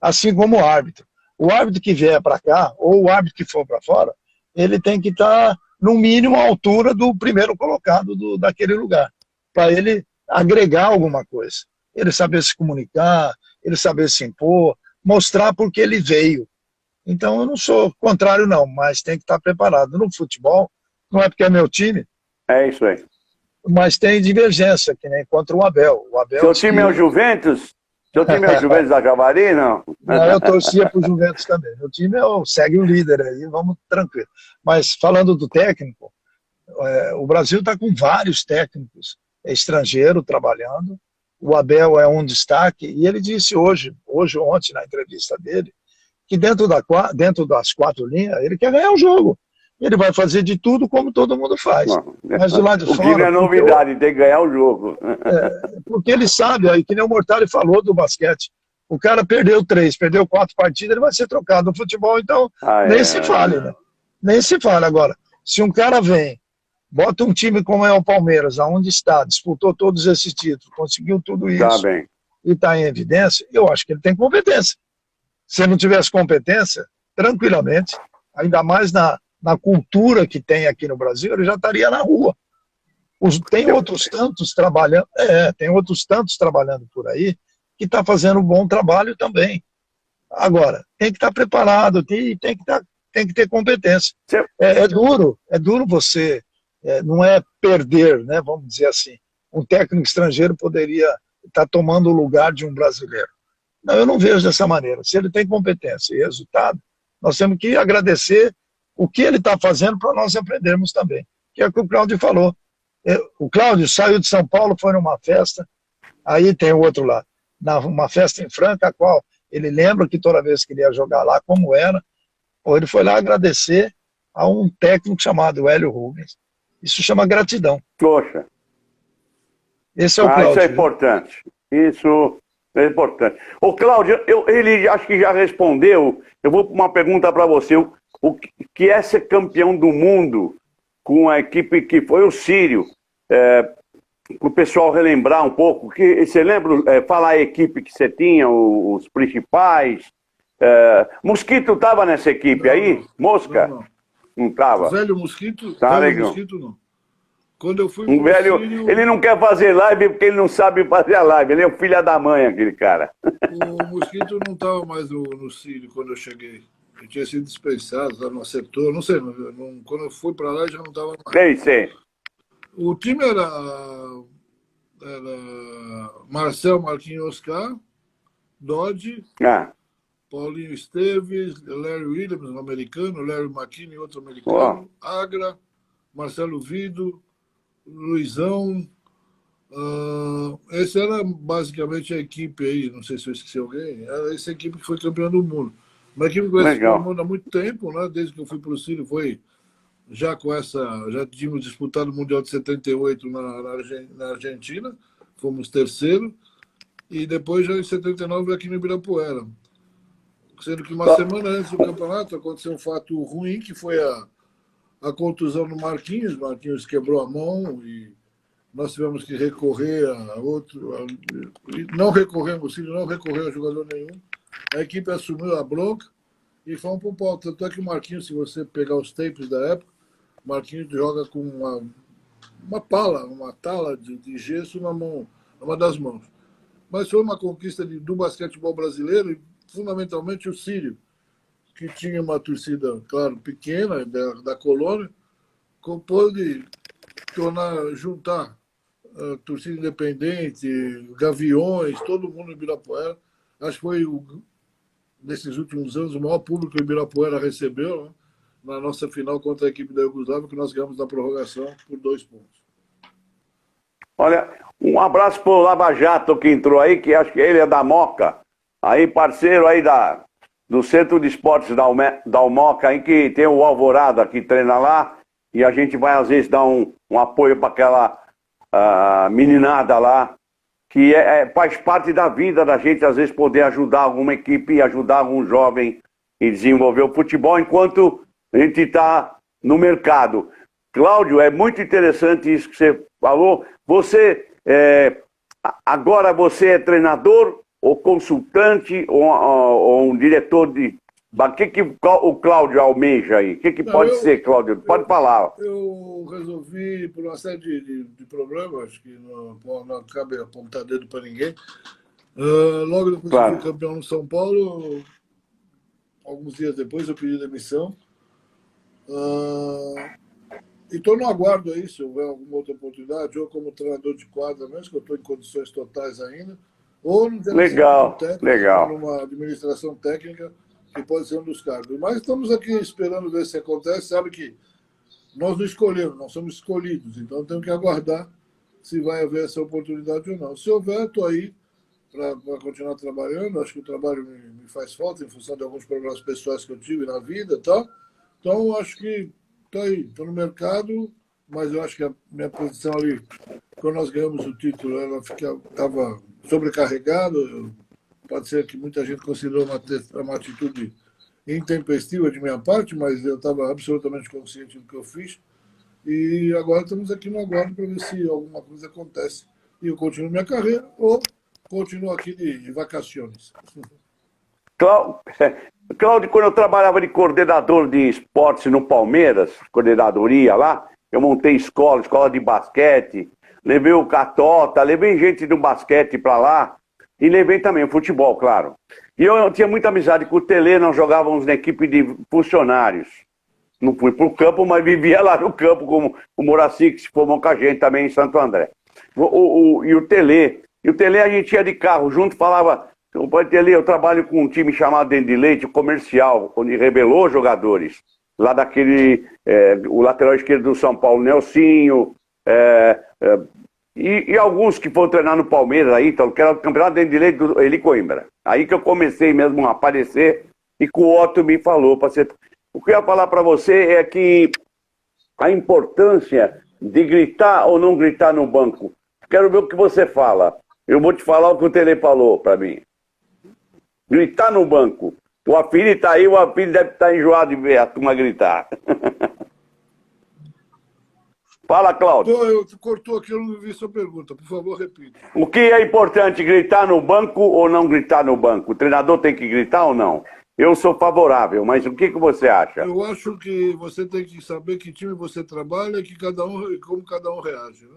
Assim como o árbitro. O árbitro que vier para cá, ou o árbitro que for para fora, ele tem que estar, no mínimo, à altura do primeiro colocado daquele lugar, para ele agregar alguma coisa. Ele saber se comunicar, ele saber se impor, mostrar porque ele veio. Então, eu não sou contrário, não, mas tem que estar preparado. No futebol, não é porque é meu time. É isso aí. Mas tem divergência, que nem contra o Abel. Seu time é o Juventus? Seu time é o Juventus da Javari, não? Não, eu torcia para o Juventus também. Meu time segue o líder aí, vamos tranquilo. Mas falando do técnico, o Brasil está com vários técnicos estrangeiros trabalhando. O Abel é um destaque, e ele disse ontem na entrevista dele, que dentro das 4 linhas, ele quer ganhar o jogo. Ele vai fazer de tudo como todo mundo faz. Mas do lado de fora... O que não é novidade, tem que ganhar o jogo. Porque ele sabe, aí que nem o Mortari falou do basquete, o cara perdeu 4 partidas, ele vai ser trocado no futebol, então nem se fale, né? Nem se fale. Agora, se um cara vem, bota um time como é o Palmeiras, aonde está, disputou todos esses títulos, conseguiu tudo isso, e está em evidência, eu acho que ele tem competência. Se ele não tivesse competência, tranquilamente, ainda mais na cultura que tem aqui no Brasil, ele já estaria na rua. Tem outros tantos trabalhando por aí que está fazendo um bom trabalho também. Agora, tem que estar preparado, tem que ter competência. É duro você, não é perder, né, vamos dizer assim. Um técnico estrangeiro poderia estar tomando o lugar de um brasileiro. Não, eu não vejo dessa maneira. Se ele tem competência e resultado, nós temos que agradecer o que ele está fazendo para nós aprendermos também. Que é o que o Cláudio falou. O Cláudio saiu de São Paulo, foi numa festa, aí tem o outro lá, uma festa em Franca, a qual ele lembra que toda vez que ele ia jogar lá, como era, ele foi lá agradecer a um técnico chamado Hélio Rubens. Isso chama gratidão. Poxa. Esse é o Cláudio. Isso é importante. Isso é importante. O Cláudio, ele acho que já respondeu. Eu vou para uma pergunta para você. O que é ser campeão do mundo com a equipe que foi o Sírio? Para o pessoal relembrar um pouco. Você lembra, falar a equipe que você tinha, os principais? Mosquito estava nessa equipe aí? Mosca? Não estava? Velho Mosquito? Tá, velho Mosquito não. Quando eu fui velho, Sírio... Ele não quer fazer live porque ele não sabe fazer a live. Ele é o filho da mãe, aquele cara. O Mosquito não estava mais no Sírio quando eu cheguei. Ele tinha sido dispensado, estava no setor, não sei. Quando eu fui para lá já não estava mais. Sei. O time era Marcel Marquinhos Oscar, Dodge, Paulinho Esteves, Larry Williams, um americano, Larry McKinney, outro americano, Agra, Marcelo Vido, Luizão. Essa era basicamente a equipe aí, não sei se eu esqueci alguém, era essa equipe que foi campeã do mundo. Uma equipe que conhece o mundo há muito tempo, né? Desde que eu fui para o Sírio, já tínhamos disputado o Mundial de 78 na Argentina, fomos terceiro, e depois já em 79 aqui no Ibirapuera. Sendo que uma semana antes do campeonato aconteceu um fato ruim, que foi a contusão do Marquinhos. Marquinhos quebrou a mão e nós tivemos que recorrer a outro. Não recorremos, o Cílio não recorreu a jogador nenhum. A equipe assumiu a bronca e fomos para o pau. Tanto é que o Marquinhos, se você pegar os tapes da época, o Marquinhos joga com uma pala, uma tala de gesso na mão, numa das mãos. Mas foi uma conquista do basquetebol brasileiro e, fundamentalmente, o Cílio, que tinha uma torcida, claro, pequena, da colônia, pôde juntar a torcida independente, Gaviões, todo mundo em Ibirapuera. Acho que foi, nesses últimos anos, o maior público que o Ibirapuera recebeu, né, na nossa final contra a equipe da Iugoslávia, que nós ganhamos na prorrogação por 2 pontos. Olha, um abraço pro Lava Jato que entrou aí, que acho que ele é da Moca, aí parceiro aí do Centro de Esportes da Moca, aí que tem o Alvorada que treina lá, e a gente vai às vezes dar um apoio para aquela meninada lá, que faz parte da vida da gente, às vezes poder ajudar alguma equipe, ajudar algum jovem e desenvolver o futebol, enquanto a gente está no mercado. Cláudio, é muito interessante isso que você falou. Você, agora você é treinador ou consultante ou um diretor de... O que o Cláudio almeja aí? O que pode ser, Cláudio? Pode falar. Eu resolvi, por uma série de problemas, que não cabe apontar dedo para ninguém, logo depois que eu fui campeão no São Paulo, alguns dias depois eu pedi demissão. E estou no aguardo aí, se houver alguma outra oportunidade, ou como treinador de quadra mesmo, que eu estou em condições totais ainda, ou no legal. numa administração técnica, que pode ser um dos cargos. Mas estamos aqui esperando ver se acontece. Sabe que nós não escolhemos, nós somos escolhidos, então temos que aguardar se vai haver essa oportunidade ou não. Se houver, estou aí para continuar trabalhando. Acho que o trabalho me faz falta em função de alguns problemas pessoais que eu tive na vida e tal. Então, acho que estou aí, estou no mercado, mas eu acho que a minha posição ali, quando nós ganhamos o título, ela estava sobrecarregada. Pode ser que muita gente considerou uma atitude intempestiva de minha parte, mas eu estava absolutamente consciente do que eu fiz. E agora estamos aqui no aguardo para ver se alguma coisa acontece. E eu continuo minha carreira ou continuo aqui de vacações. Cláudio, quando eu trabalhava de coordenador de esportes no Palmeiras, coordenadoria lá, eu montei escola de basquete, levei o Catota, levei gente do basquete para lá, e levei também o futebol, claro. E eu tinha muita amizade com o Tele, nós jogávamos na equipe de funcionários. Não fui pro campo, mas vivia lá no campo, como o Moraci, que se formou com a gente também em Santo André. E o Tele a gente ia de carro junto, falava, Tele, eu trabalho com um time chamado Dente de Leite, comercial, onde revelou jogadores. Lá daquele, o lateral esquerdo do São Paulo, Nelsinho, e alguns que foram treinar no Palmeiras aí, então, que era o campeonato Dente de Leite do Eli Coimbra. Aí que eu comecei mesmo a aparecer e que o Otto me falou. O que eu ia falar para você é que a importância de gritar ou não gritar no banco. Quero ver o que você fala. Eu vou te falar o que o Tele falou para mim. Gritar no banco. O Afili está aí, o Afili deve estar enjoado de ver a turma gritar. Fala, Cláudio. Eu cortou aqui, eu não vi sua pergunta. Por favor, repita. O que é importante, gritar no banco ou não gritar no banco? O treinador tem que gritar ou não? Eu sou favorável, mas o que você acha? Eu acho que você tem que saber que time você trabalha e como cada um reage. Né?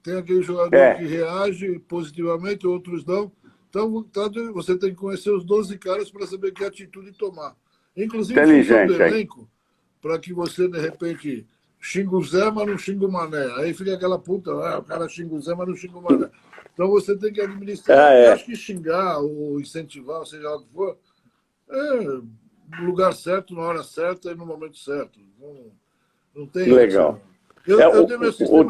Tem aquele jogador que reage positivamente, outros não. Então, você tem que conhecer os 12 caras para saber que atitude tomar. Inclusive, inteligente, do elenco, para que você, de repente, xinga o Zé, mas não xinga o Mané. Aí fica aquela puta, o cara xinga o Zé, mas não xinga o Mané. Então, você tem que administrar. Eu acho que xingar ou incentivar, ou seja lá o que for, no lugar certo, na hora certa e no momento certo. Não tem... Legal. Eu tenho meu sistema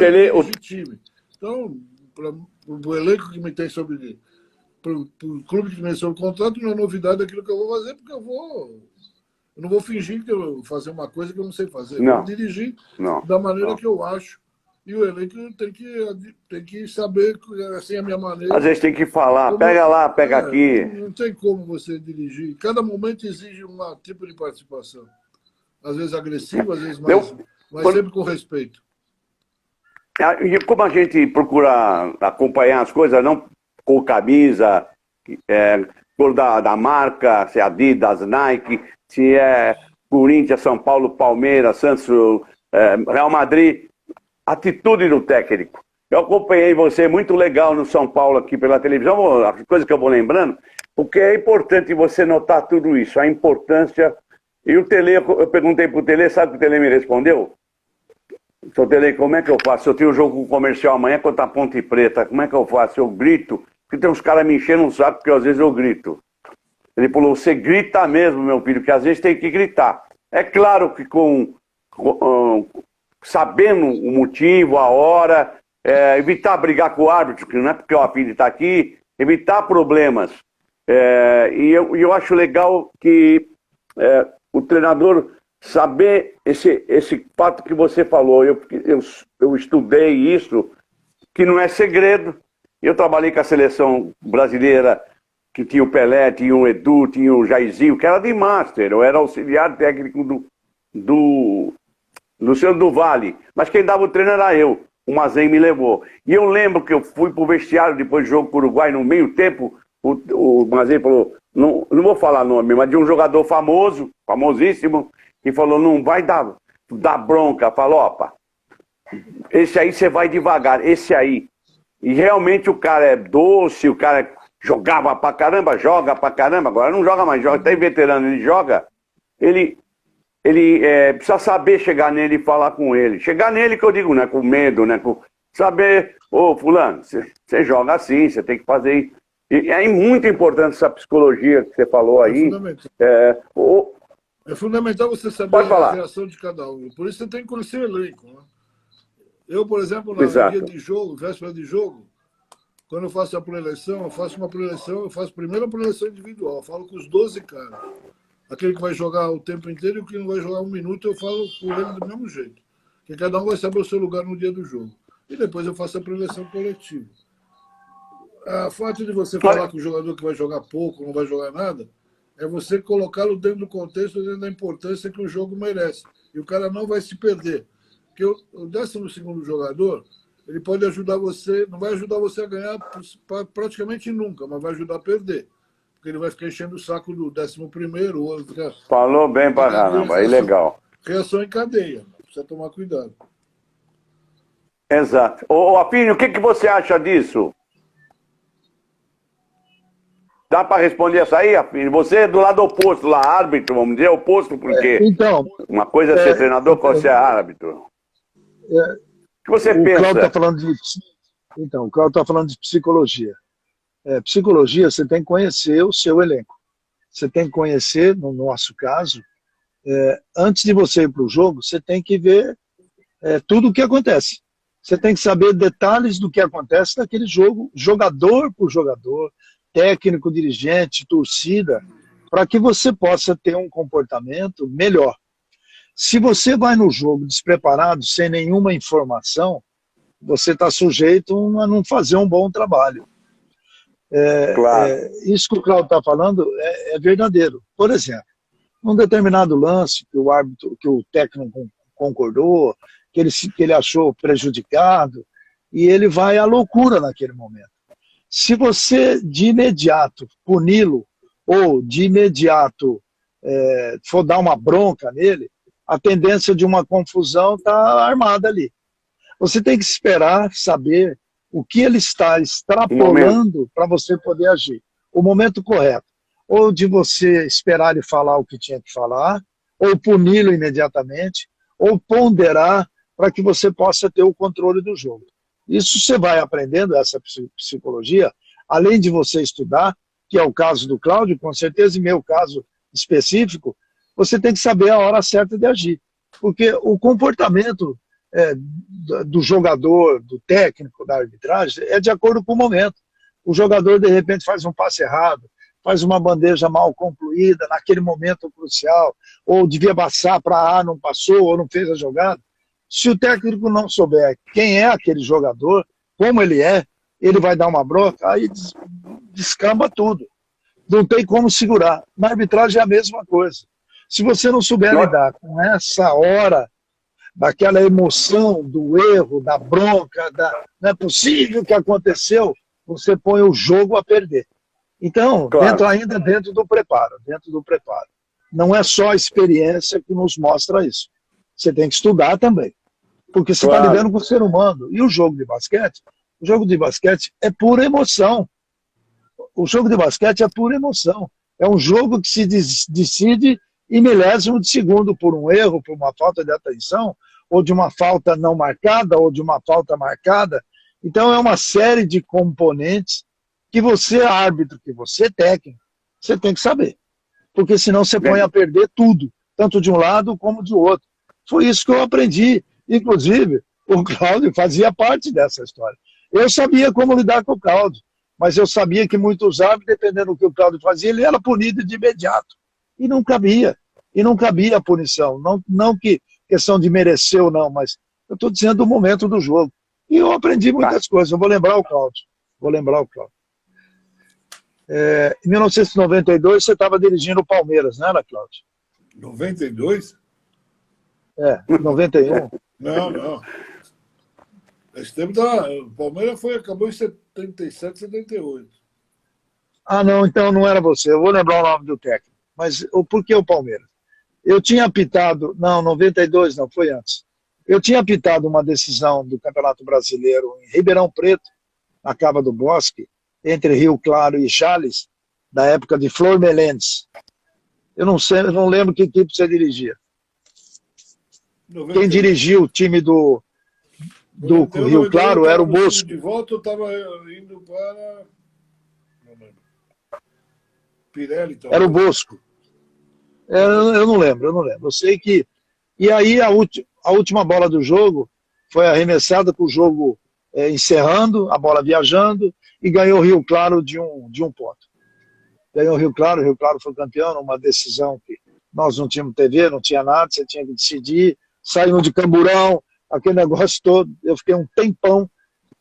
de time. Então, para o elenco que me tem sobre... Para o clube que me tem sobre contrato, não é novidade aquilo que eu vou fazer, porque eu não vou fingir que eu vou fazer uma coisa que eu não sei fazer. Eu vou dirigir da maneira que eu acho. E o elenco tem que saber, assim, a minha maneira. Às vezes tem que falar, pega lá, pega aqui. Não tem como você dirigir. Cada momento exige um tipo de participação. Às vezes agressivo, às vezes mais, mas sempre com respeito. E como a gente procura acompanhar as coisas, não com camisa, cor da marca, se é Adidas, Nike, se é Corinthians, São Paulo, Palmeiras, Santos, Real Madrid, atitude do técnico. Eu acompanhei você muito legal no São Paulo aqui pela televisão, a coisa que eu vou lembrando, porque é importante você notar tudo isso, a importância. E o Tele, eu perguntei pro Tele, sabe o que o Tele me respondeu? Seu Tele, como é que eu faço? Eu tenho um jogo comercial amanhã contra a Ponte Preta, como é que eu faço? Eu grito, porque tem uns caras me enchendo um saco, porque às vezes eu grito. Ele falou, você grita mesmo, meu filho, que às vezes tem que gritar. É claro que sabendo o motivo, a hora, evitar brigar com o árbitro, que não é porque o Afim está aqui, evitar problemas. E eu acho legal que o treinador saber esse fato que você falou. Eu estudei isso, que não é segredo. Eu trabalhei com a seleção brasileira, que tinha o Pelé, tinha o Edu, tinha o Jairzinho, que era de Master. Eu era auxiliar técnico do Luciano do Vale. Mas quem dava o treino era eu. O Mazen me levou. E eu lembro que eu fui pro vestiário depois do jogo com o Uruguai, no meio tempo, o Mazen falou, não vou falar nome, mas de um jogador famoso, famosíssimo, que falou, não vai dar bronca. Falou, opa, esse aí você vai devagar, esse aí. E realmente o cara é doce, o cara jogava pra caramba, joga pra caramba, agora não joga mais, joga, até veterano ele joga, ele precisa saber chegar nele e falar com ele. Chegar nele que eu digo, né, com medo, né, saber, fulano, você joga assim, você tem que fazer isso. E é muito importante essa psicologia que você falou aí. É fundamental você saber a reação de cada um. Por isso você tem que conhecer o elenco. Né? Eu, por exemplo, no dia de jogo, véspera de jogo, quando eu faço a pré-eleição, eu faço primeiro a pré-eleição individual. Eu falo com os 12 caras. Aquele que vai jogar o tempo inteiro e o que não vai jogar 1 minuto, eu falo com ele do mesmo jeito. Porque cada um vai saber o seu lugar no dia do jogo. E depois eu faço a pré-eleição coletiva. A fato de você falar com o jogador que vai jogar pouco, não vai jogar nada, é você colocá-lo dentro do contexto, dentro da importância que o jogo merece. E o cara não vai se perder. Porque o 12º jogador, ele pode ajudar você, não vai ajudar você a ganhar praticamente nunca, mas vai ajudar a perder. Porque ele vai ficar enchendo o saco do 11º, ou ficar... Falou bem pra caramba, aí legal. Reação em cadeia, precisa tomar cuidado. Exato. Ô Apínio, o que você acha disso? Dá para responder essa aí, Apínio? Você é do lado oposto lá, árbitro, vamos dizer, oposto por quê? Então, uma coisa é ser treinador, outra é árbitro. O que você pensa? Cláudio está falando o Cláudio está falando de psicologia. Psicologia, você tem que conhecer o seu elenco. Você tem que conhecer, no nosso caso, antes de você ir para o jogo, você tem que ver tudo o que acontece. Você tem que saber detalhes do que acontece naquele jogo, jogador por jogador, técnico, dirigente, torcida, para que você possa ter um comportamento melhor. Se você vai no jogo despreparado, sem nenhuma informação, você está sujeito a não fazer um bom trabalho. Claro. Isso que o Claudio está falando é verdadeiro. Por exemplo, num determinado lance que o técnico concordou, que ele achou prejudicado, e ele vai à loucura naquele momento. Se você de imediato puni-lo ou de imediato for dar uma bronca nele, a tendência de uma confusão está armada ali. Você tem que esperar saber o que ele está extrapolando para você poder agir. O momento correto. Ou de você esperar ele falar o que tinha que falar, ou puni-lo imediatamente, ou ponderar para que você possa ter o controle do jogo. Isso você vai aprendendo, essa psicologia, além de você estudar, que é o caso do Cláudio, com certeza, em meu caso específico, você tem que saber a hora certa de agir. Porque o comportamento do jogador, do técnico, da arbitragem, é de acordo com o momento. O jogador, de repente, faz um passe errado, faz uma bandeja mal concluída, naquele momento crucial, ou devia passar para A, não passou, ou não fez a jogada. Se o técnico não souber quem é aquele jogador, como ele vai dar uma bronca, aí descamba tudo. Não tem como segurar. Na arbitragem é a mesma coisa. Se você não souber lidar com essa hora daquela emoção, do erro, da bronca, não é possível que aconteceu, você põe o jogo a perder. Então, Claro. ainda dentro do preparo. Não é só a experiência que nos mostra isso. Você tem que estudar também. Porque você está lidando com o ser humano. E o jogo de basquete é pura emoção. O jogo de basquete é pura emoção. É um jogo que se decide em milésimo de segundo por um erro, por uma falta de atenção, ou de uma falta não marcada, ou de uma falta marcada. Então é uma série de componentes que você, árbitro, que você, técnico, você tem que saber. Porque senão você põe a perder tudo, tanto de um lado como de outro. Foi isso que eu aprendi. Inclusive, o Cláudio fazia parte dessa história. Eu sabia como lidar com o Cláudio, mas eu sabia que muitos árbitros, dependendo do que o Cláudio fazia, ele era punido de imediato. E não cabia a punição. Não que questão de merecer ou não, mas eu estou dizendo do momento do jogo. E eu aprendi muitas coisas. Eu vou lembrar o Cláudio. Em 1992, você estava dirigindo o Palmeiras, não era, Cláudio? 92? 91. Não. Esse tempo o Palmeiras acabou em 77, 78. Ah, não, então não era você. Eu vou lembrar o nome do técnico. Mas por que o Palmeiras? Eu tinha apitado... Não, 92 não, foi antes. Eu tinha apitado uma decisão do Campeonato Brasileiro em Ribeirão Preto, na Cava do Bosque, entre Rio Claro e Jales, da época de Flor Melendes. Eu não lembro que equipe você dirigia. 91. Quem dirigia o time do Rio Claro era o Bosco. De volta eu estava indo para... Não lembro. Pirelli, talvez. Era o Bosco. Eu não lembro. Eu sei que... E aí a última bola do jogo foi arremessada com o jogo encerrando, a bola viajando, e ganhou o Rio Claro de um ponto. Ganhou o Rio Claro foi campeão numa decisão que nós não tínhamos TV, não tinha nada, você tinha que decidir, saímos de Camburão, aquele negócio todo. Eu fiquei um tempão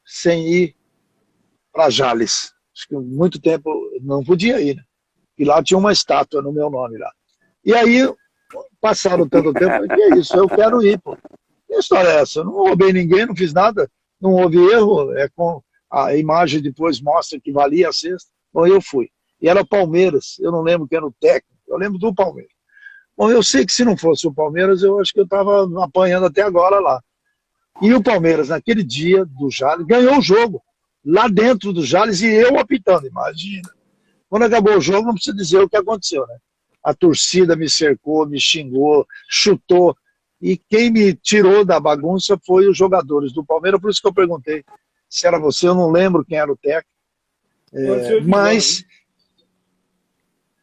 sem ir para Jales. Acho que muito tempo não podia ir, né? E lá tinha uma estátua no meu nome lá. E aí, passaram tanto tempo, eu falei, que é isso, eu quero ir, pô. Que história é essa? Eu não roubei ninguém, não fiz nada, não houve erro, a imagem depois mostra que valia a cesta. Bom, eu fui. E era o Palmeiras, eu não lembro quem era o técnico, eu lembro do Palmeiras. Bom, eu sei que se não fosse o Palmeiras, eu acho que eu estava apanhando até agora lá. E o Palmeiras, naquele dia do Jales, ganhou o jogo, lá dentro do Jales, e eu apitando, imagina. Quando acabou o jogo, não precisa dizer o que aconteceu, né? A torcida me cercou, me xingou, chutou, e quem me tirou da bagunça foi os jogadores do Palmeiras, por isso que eu perguntei se era você, eu não lembro quem era o técnico, mas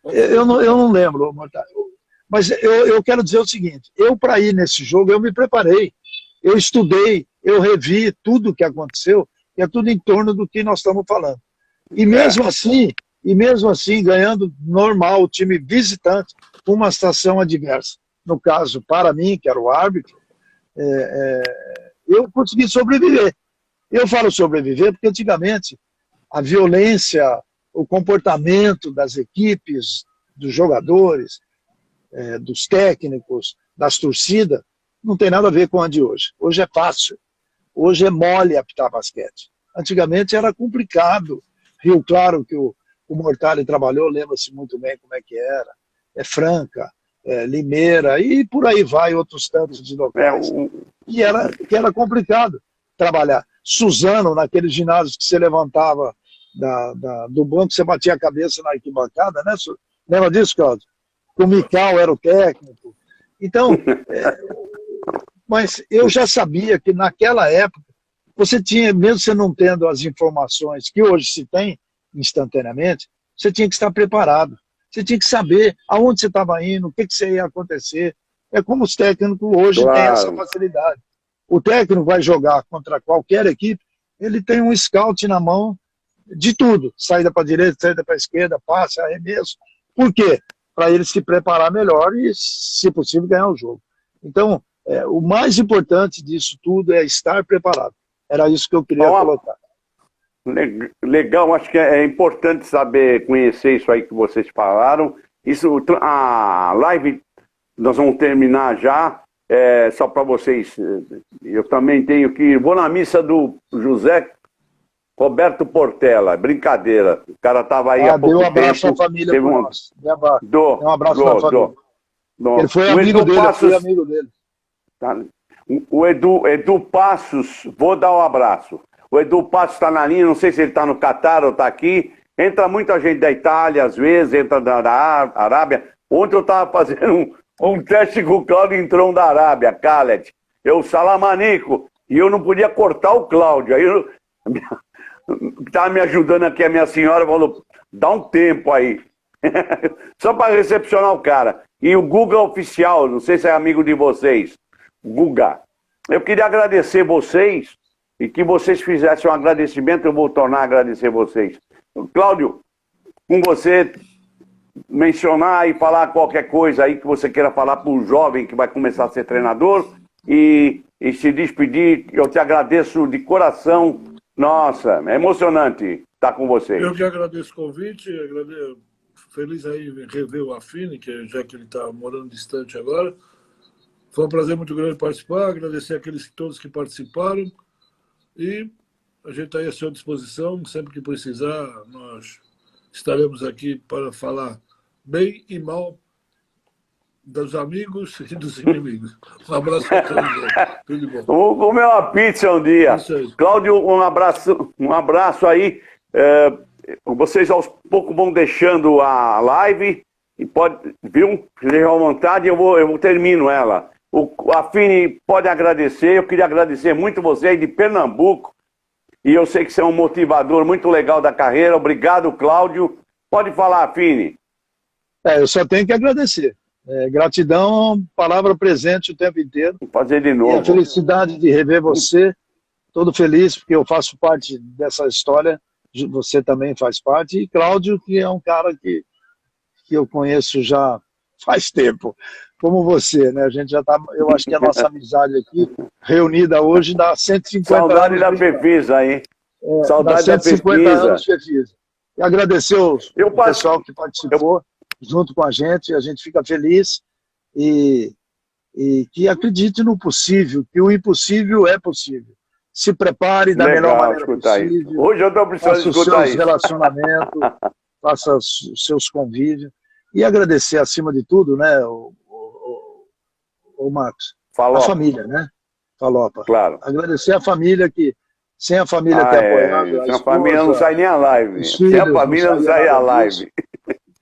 eu não lembro, mas eu quero dizer o seguinte, eu para ir nesse jogo, eu me preparei, eu estudei, eu revi tudo o que aconteceu, e é tudo em torno do que nós estamos falando. E mesmo assim, ganhando normal o time visitante, com uma situação adversa. No caso, para mim, que era o árbitro, eu consegui sobreviver. Eu falo sobreviver porque antigamente a violência, o comportamento das equipes, dos jogadores, dos técnicos, das torcidas, não tem nada a ver com a de hoje. Hoje é fácil. Hoje é mole apitar basquete. Antigamente era complicado. Rio Claro, que o Mortale trabalhou, lembra-se muito bem como é que era. Franca, Limeira, e por aí vai outros tantos de locais. Que era complicado trabalhar. Suzano, naquele ginásio que você levantava do banco, você batia a cabeça na arquibancada, né? Lembra disso, Cláudio? O Mical era o técnico. Então, mas eu já sabia que naquela época, você tinha, mesmo você não tendo as informações que hoje se tem instantaneamente, você tinha que estar preparado. Você tinha que saber aonde você estava indo, o que ia acontecer. É como os técnicos hoje têm essa facilidade. O técnico vai jogar contra qualquer equipe, ele tem um scout na mão de tudo. Saída para a direita, saída para a esquerda, passe, arremesso. Por quê? Para ele se preparar melhor e, se possível, ganhar o jogo. Então, o mais importante disso tudo é estar preparado. Era isso que eu queria colocar. Legal, acho que é importante saber, conhecer isso aí que vocês falaram. A live nós vamos terminar já. só para vocês, eu também tenho que... Vou na missa do José Roberto Portela, brincadeira. O cara estava aí há pouco tempo. Deu um abraço à família por nós. Deu um abraço à família. Ele foi amigo dele, eu fui amigo dele. Tá. O Edu Passos, vou dar um abraço. O Edu Passos está na linha, não sei se ele está no Catar ou está aqui. Entra muita gente da Itália, às vezes, entra da Arábia. Ontem eu estava fazendo um teste com o Cláudio, entrou um da Arábia, Khaled. Salamanico, e eu não podia cortar o Cláudio. Aí estava me ajudando aqui, a minha senhora falou, dá um tempo aí. Só para recepcionar o cara. E o Guga Oficial, não sei se é amigo de vocês. Guga. Eu queria agradecer vocês e que vocês fizessem um agradecimento, eu vou tornar a agradecer vocês. Cláudio, com você mencionar e falar qualquer coisa aí que você queira falar para o jovem que vai começar a ser treinador e se despedir, eu te agradeço de coração. Nossa, é emocionante estar com vocês. Eu que agradeço o convite, feliz aí em rever o Affini, já que ele está morando distante agora. Foi um prazer muito grande participar, agradecer aqueles todos que participaram e a gente está aí à sua disposição, sempre que precisar, nós estaremos aqui para falar bem e mal dos amigos e dos inimigos. Um abraço a todos. Tudo de bom. Vamos comer uma pizza um dia. Cláudio, um abraço aí. Vocês aos poucos vão deixando a live e pode, viu? Se tiver vontade, eu termino ela. O Affini pode agradecer, eu queria agradecer muito você aí de Pernambuco, e eu sei que você é um motivador muito legal da carreira. Obrigado, Cláudio. Pode falar, Affini. Eu só tenho que agradecer. Gratidão, palavra presente o tempo inteiro. Vou fazer de novo. E a felicidade de rever você, todo feliz, porque eu faço parte dessa história, você também faz parte, e Cláudio, que é um cara que eu conheço já faz tempo, como você, né? A gente já tá, eu acho que a nossa amizade aqui, reunida hoje, dá 150 Saudade anos. Da Fefisa aí. Saudade da 150 anos, Fefisa. E agradecer o pessoal que participou junto com a gente fica feliz e que acredite no possível, que o impossível é possível. Se prepare da melhor maneira possível. Isso. Hoje eu estou precisando escutar isso. Faça os seus relacionamentos, faça os seus convívios. E agradecer, acima de tudo, né, o Marcos, Falopa. A família, né? Falopa. Claro. Agradecer a família que, sem a família ter apoiado, sem a família não sai nem a live. Sem a família não sai a live.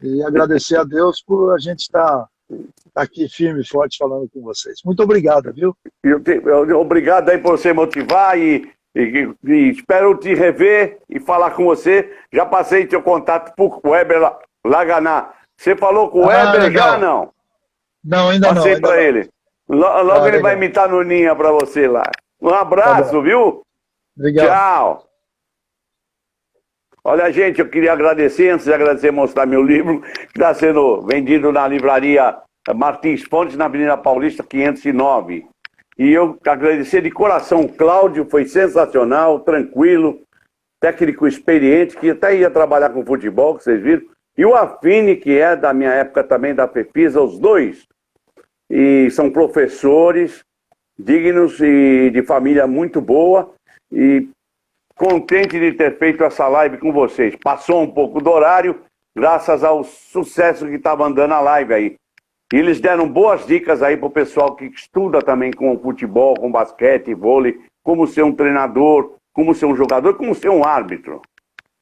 E agradecer a Deus por a gente estar aqui firme e forte falando com vocês. Muito obrigado, viu? Obrigado aí por você motivar e espero te rever e falar com você. Já passei teu contato por Weber Laganá. Você falou com o Weber já, não? Não, ainda não. Passei para ele. Logo ele vai imitar no Ninha para você lá. Um abraço, viu? Obrigado. Tchau. Olha, gente, eu queria agradecer, antes de agradecer, mostrar meu livro, que está sendo vendido na livraria Martins Fontes, na Avenida Paulista, 509. E eu agradecer de coração o Cláudio, foi sensacional, tranquilo, técnico experiente, que até ia trabalhar com futebol, que vocês viram. E o Affini, que é da minha época também, da Fefisa, os dois. E são professores dignos e de família muito boa. E contente de ter feito essa live com vocês. Passou um pouco do horário, graças ao sucesso que estava andando a live aí. E eles deram boas dicas aí para o pessoal que estuda também com futebol, com basquete, vôlei, como ser um treinador, como ser um jogador, como ser um árbitro.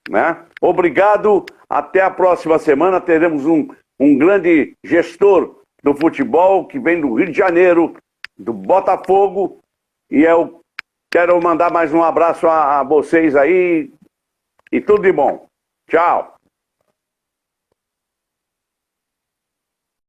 Né? Obrigado, até a próxima semana. Teremos um grande gestor do futebol que vem do Rio de Janeiro, do Botafogo, e eu quero mandar mais um abraço a vocês aí e tudo de bom. Tchau.